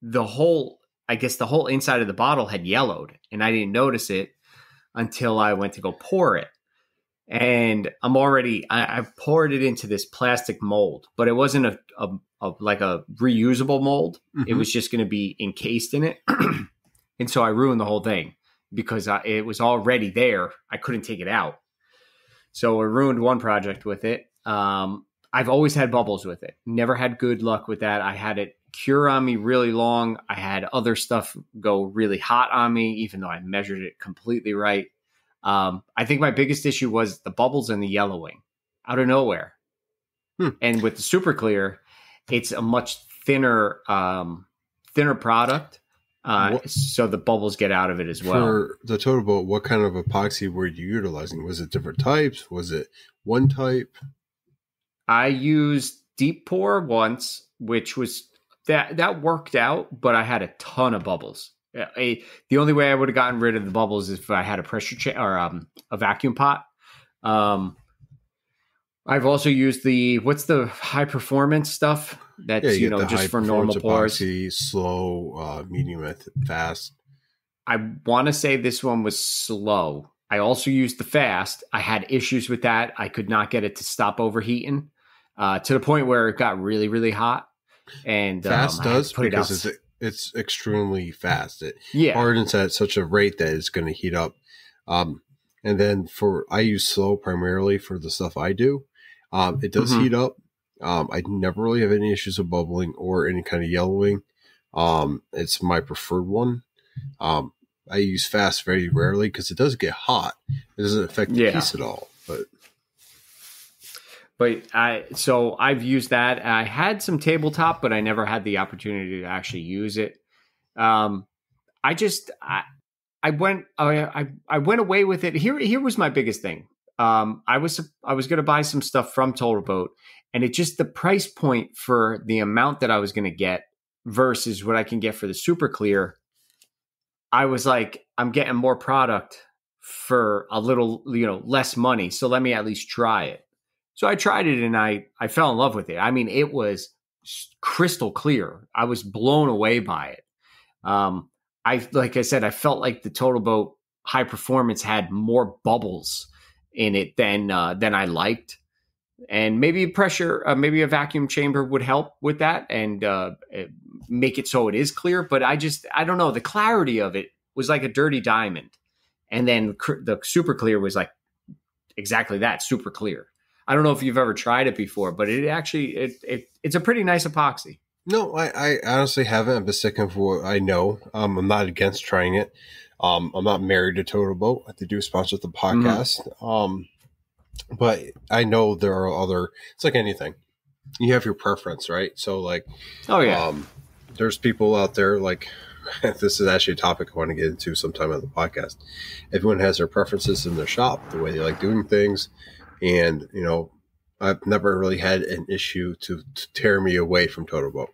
the whole inside of the bottle had yellowed, and I didn't notice it until I went to go pour it. And I've poured it into this plastic mold, but it wasn't a reusable mold. Mm-hmm. It was just going to be encased in it. And so I ruined the whole thing because it was already there. I couldn't take it out. So I ruined one project with it. I've always had bubbles with it. Never had good luck with that. I had it cure on me really long. I had other stuff go really hot on me, even though I measured it completely right. I think my biggest issue was the bubbles and the yellowing out of nowhere. And with the super clear, it's a much thinner product. So the bubbles get out of it as well. For the Totalboat, what kind of epoxy were you utilizing? Was it different types? Was it one type? I used deep pour once, which was that worked out, but I had a ton of bubbles. The only way I would have gotten rid of the bubbles is if I had a pressure or a vacuum pot. I've also used what's the high performance stuff that's just for normal pours. Epoxy, slow, medium, fast. I want to say this one was slow. I also used the fast. I had issues with that. I could not get it to stop overheating to the point where it got really, really hot. And fast does because it's extremely fast. It hardens at such a rate that it's going to heat up. And then I use slow primarily for the stuff I do. It does heat up. I never really have any issues with bubbling or any kind of yellowing. It's my preferred one. I use fast very rarely because it does get hot. It doesn't affect the piece at all. But I've used that. I had some tabletop, but I never had the opportunity to actually use it. I went away with it. Here was my biggest thing. I was going to buy some stuff from Totalboat, and it just the price point for the amount that I was going to get versus what I can get for the super clear. I was like, I'm getting more product for a little, less money. So let me at least try it. So I tried it and I fell in love with it. I mean, it was crystal clear. I was blown away by it. Like I said, I felt like the Totalboat high performance had more bubbles in it than I liked. And maybe maybe a vacuum chamber would help with that and make it so it is clear. But I don't know. The clarity of it was like a dirty diamond. And then the super clear was like exactly that, super clear. I don't know if you've ever tried it before, but it actually, it's a pretty nice epoxy. No, I honestly haven't. I'm just sticking for what I know. I'm not against trying it. I'm not married to Totalboat. They do sponsor the podcast. But I know there are it's like anything. You have your preference, right? So like, there's people out there like, this is actually a topic I want to get into sometime on the podcast. Everyone has their preferences in their shop, the way they like doing things. And, I've never really had an issue to tear me away from Totalboat.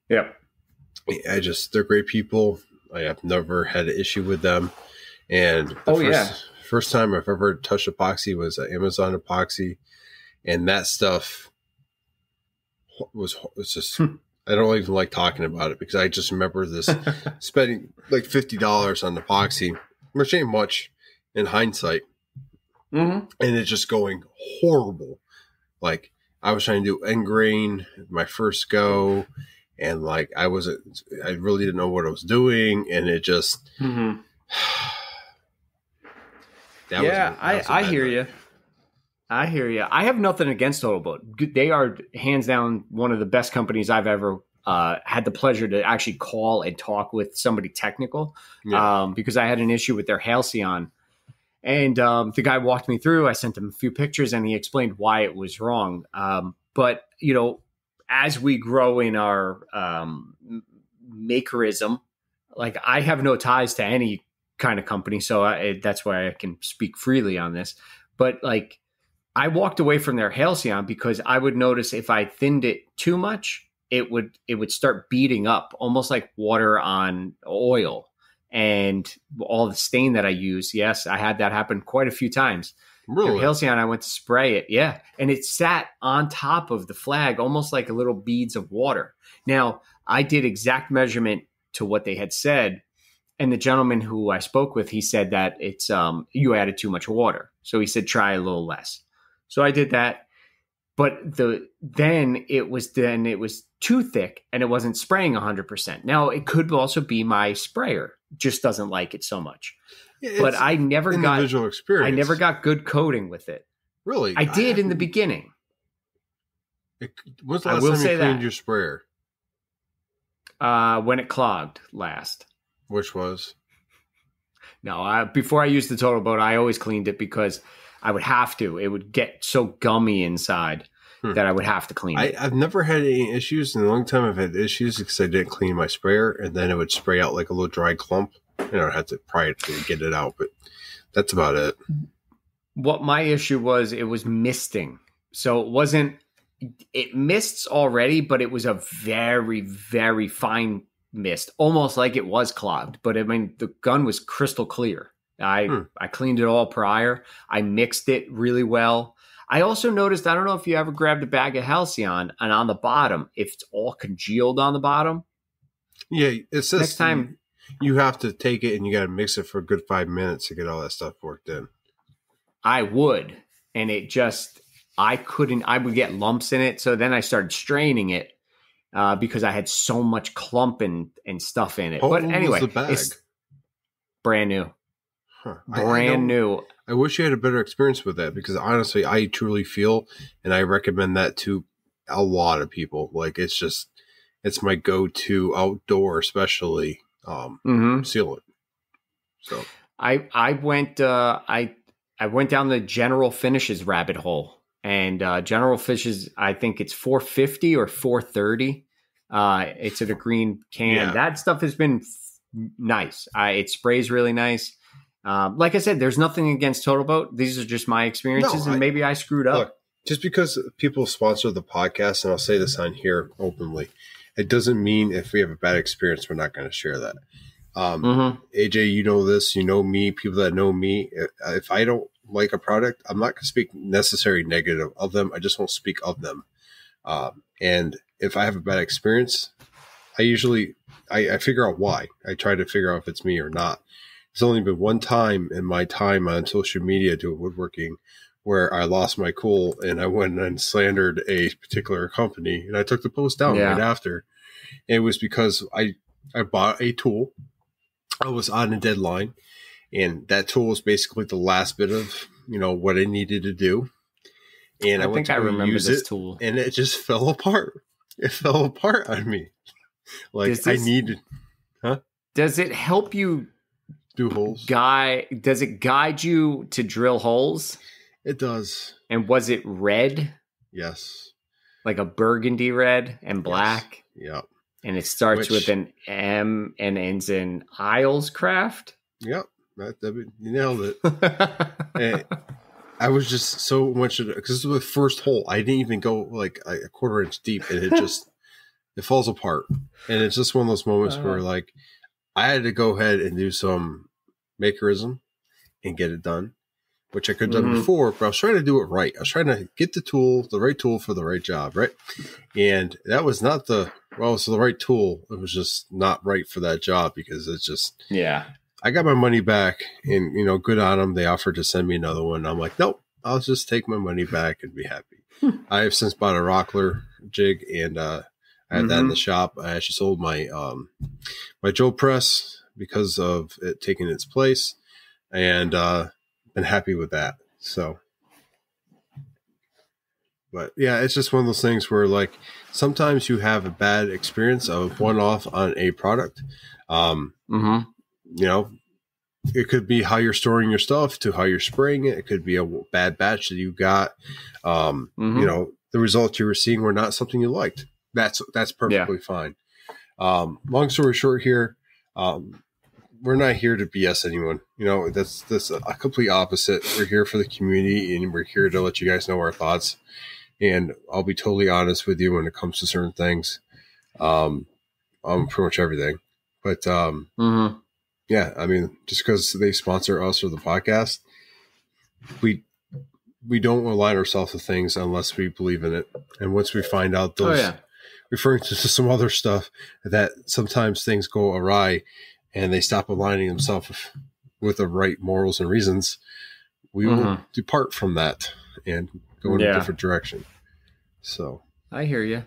They're great people. I have never had an issue with them. And the first time I've ever touched epoxy was Amazon epoxy. And that stuff was just, I don't even like talking about it because I just remember this spending like $50 on epoxy, which ain't much in hindsight. And it just going horrible. Like I was trying to do end grain my first go. And like, I really didn't know what I was doing. And it just, I hear you. I hear you. I have nothing against Totalboat. They are hands down one of the best companies I've ever had the pleasure to actually call and talk with somebody technical because I had an issue with their Halcyon. And the guy walked me through. I sent him a few pictures and he explained why it was wrong. But, you know, as we grow in our makerism, like I have no ties to any kind of company. So that's why I can speak freely on this. But like, I walked away from their Halcyon because I would notice if I thinned it too much, it would start beating up almost like water on oil. And all the stain that I use, yes, I had that happen quite a few times. Really? Their Halcyon, I went to spray it. Yeah. And it sat on top of the flag, almost like a little beads of water. Now, I did exact measurement to what they had said. And the gentleman who I spoke with, he said that it's you added too much water. So he said, try a little less. So I did that, but then it was too thick and it wasn't spraying 100%. Now it could also be my sprayer just doesn't like it so much, but I never got good coating with it. Really? I did in the beginning. When's the last time you cleaned your sprayer? When it clogged last. Which was? No, before I used the Totalboat, I always cleaned it because I would have to. It would get so gummy inside that I would have to clean it. I've never had any issues. And the only time I've had issues is because I didn't clean my sprayer, and then it would spray out like a little dry clump. You know, I had to pry it to get it out, but that's about it. What my issue was, it was misting. So it mists already, but it was a very, very fine mist, almost like it was clogged. But I mean, the gun was crystal clear. I cleaned it all prior. I mixed it really well. I also noticed, I don't know if you ever grabbed a bag of Halcyon and on the bottom, if it's all congealed on the bottom. Yeah, it says next time you have to take it and you got to mix it for a good 5 minutes to get all that stuff worked in. I would. And I would get lumps in it. So then I started straining it because I had so much clump and stuff in it. But anyway, it's brand new. Huh. Brand new. I wish you had a better experience with that because honestly, I truly feel, and I recommend that to a lot of people. Like it's my go-to outdoor, especially sealant. So I went down the General Finishes rabbit hole, and General Finishes, I think it's $4.50 or $4.30. It's in a green can. Yeah. That stuff has been nice. It sprays really nice. Like I said, there's nothing against Totalboat. These are just my experiences, and maybe I screwed up. Look, just because people sponsor the podcast, and I'll say this on here openly, it doesn't mean if we have a bad experience, we're not going to share that. AJ, you know this, you know me, people that know me. If I don't like a product, I'm not going to speak necessarily negative of them. I just won't speak of them. And if I have a bad experience, I usually figure out why. I try to figure out if it's me or not. There's only been one time in my time on social media doing woodworking where I lost my cool and I went and slandered a particular company, and I took the post down right after. And it was because I bought a tool. I was on a deadline, and that tool was basically the last bit of, what I needed to do. And I went to remember use this it, tool, and it just fell apart. It fell apart on me. I needed, Does it help you do holes? Does it guide you to drill holes? It does. And was it red? Yes. Like a burgundy red and black? Yes. Yep. And it starts with an M and ends in Islescraft? Yep. You nailed it. I was just so much, because this was the first hole. I didn't even go like a quarter inch deep, and it falls apart. And it's just one of those moments where I had to go ahead and do some makerism and get it done, which I could have done before, but I was trying to do it right. I was trying to get the right tool for the right job, right? And that was not the right tool. It was just not right for that job because it's just, I got my money back and, good on them. They offered to send me another one. I'm like, nope, I'll just take my money back and be happy. I have since bought a Rockler jig and, I had that in the shop. I actually sold my, my drill press because of it taking its place and, been happy with that. So, but yeah, it's just one of those things where like sometimes you have a bad experience of one-off on a product. It could be how you're storing your stuff to how you're spraying it. It could be a bad batch that you got. The results you were seeing were not something you liked. That's perfectly fine. Long story short here, we're not here to BS anyone. That's a complete opposite. We're here for the community and we're here to let you guys know our thoughts. And I'll be totally honest with you when it comes to certain things. On pretty much everything. But yeah, I mean, just because they sponsor us or the podcast, we don't align ourselves with things unless we believe in it. And once we find out those referring to some other stuff that sometimes things go awry and they stop aligning themselves with the right morals and reasons, we will depart from that and go in a different direction. So I hear you.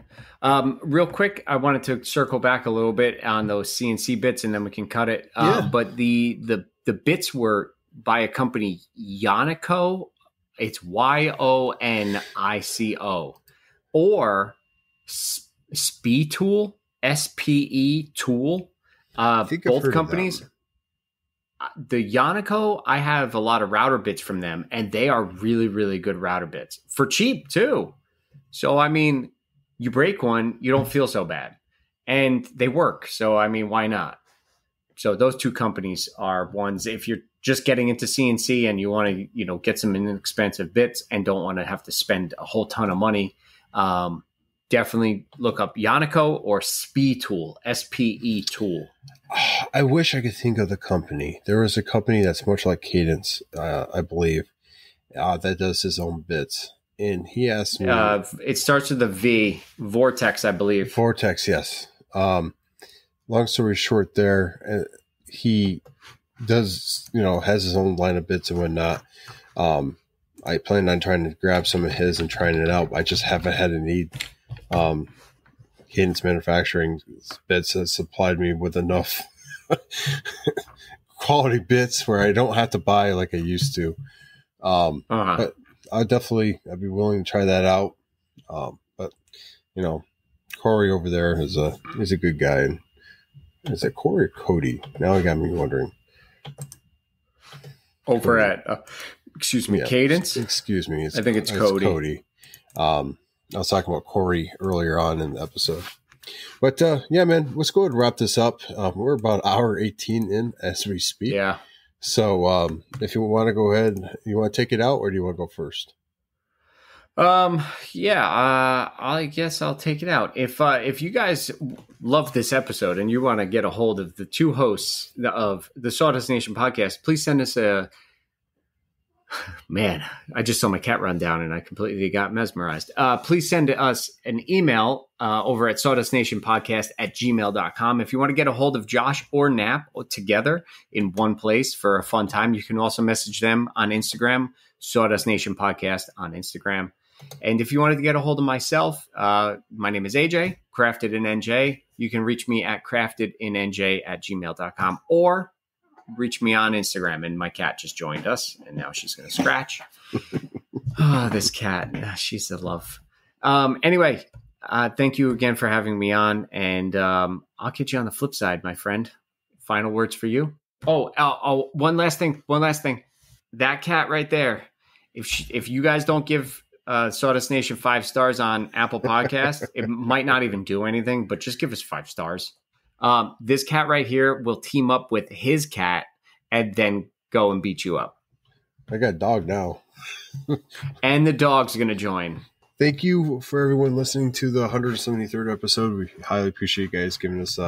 Real quick, I wanted to circle back a little bit on those CNC bits, and then we can cut it. But the bits were by a company, Yonico. It's YONICO, or SPE Tool, SPE Tool. Both companies. The Yonico, I have a lot of router bits from them, and they are really, really good router bits for cheap too. So, I mean, you break one, you don't feel so bad, and they work. So, I mean, why not? So those two companies are ones, if you're just getting into CNC and you want to, get some inexpensive bits and don't want to have to spend a whole ton of money, definitely look up Yonico or SPE Tool, SPE Tool. I wish I could think of the company. There is a company that's much like Cadence, I believe, that does his own bits. And he asked me. It starts with a V, Vortex, I believe. Vortex, yes. Long story short, there he does, has his own line of bits and whatnot. I plan on trying to grab some of his and trying it out. I just haven't had a need. Cadence Manufacturing bits has supplied me with enough quality bits where I don't have to buy like I used to. But I'd be willing to try that out. But Corey over there is a good guy. And is it Corey or Cody? Now it got me wondering. Over at Cadence. Excuse me. I think it's Cody. Cody. I was talking about Corey earlier on in the episode. But yeah, man, let's go ahead and wrap this up. We're about hour 18 in as we speak. Yeah. So if you want to go ahead, you want to take it out, or do you want to go first? I guess I'll take it out. If you guys love this episode and you want to get a hold of the two hosts of the Sawdust Nation podcast, please send us Man, I just saw my cat run down and I completely got mesmerized. Please send us an email over at sawdustnationpodcast@gmail.com. If you want to get a hold of Josh or Nap together in one place for a fun time, you can also message them on Instagram, Sawdust Nation Podcast on Instagram. And if you wanted to get a hold of myself, my name is AJ, Crafted in NJ. You can reach me at craftedinNJ@gmail.com or reach me on Instagram. And my cat just joined us and now she's going to scratch. This cat, she's a love. Anyway, thank you again for having me on, and I'll get you on the flip side, my friend. Final words for you. One last thing. That cat right there, if you guys don't give Sawdust Nation 5 stars on Apple Podcasts, it might not even do anything, but just give us 5 stars. This cat right here will team up with his cat and then go and beat you up. I got a dog now. And the dog's going to join. thank you for everyone listening to the 173rd episode. We highly appreciate you guys giving us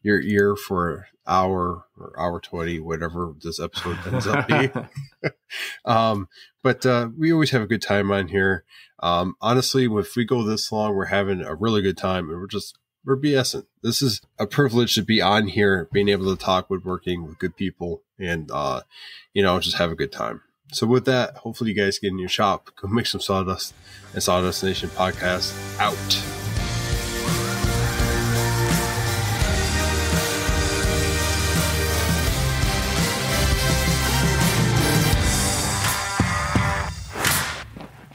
your ear for an hour or hour 20, whatever this episode ends up being. But we always have a good time on here. Honestly, if we go this long, we're having a really good time, and we're BSing. This is a privilege to be on here, being able to talk woodworking with good people and, just have a good time. So with that, hopefully you guys get in your shop, go make some sawdust, and Sawdust Nation podcast out.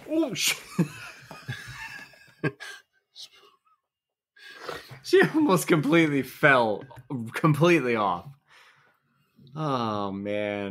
Oh, she almost completely fell completely off. Oh, man.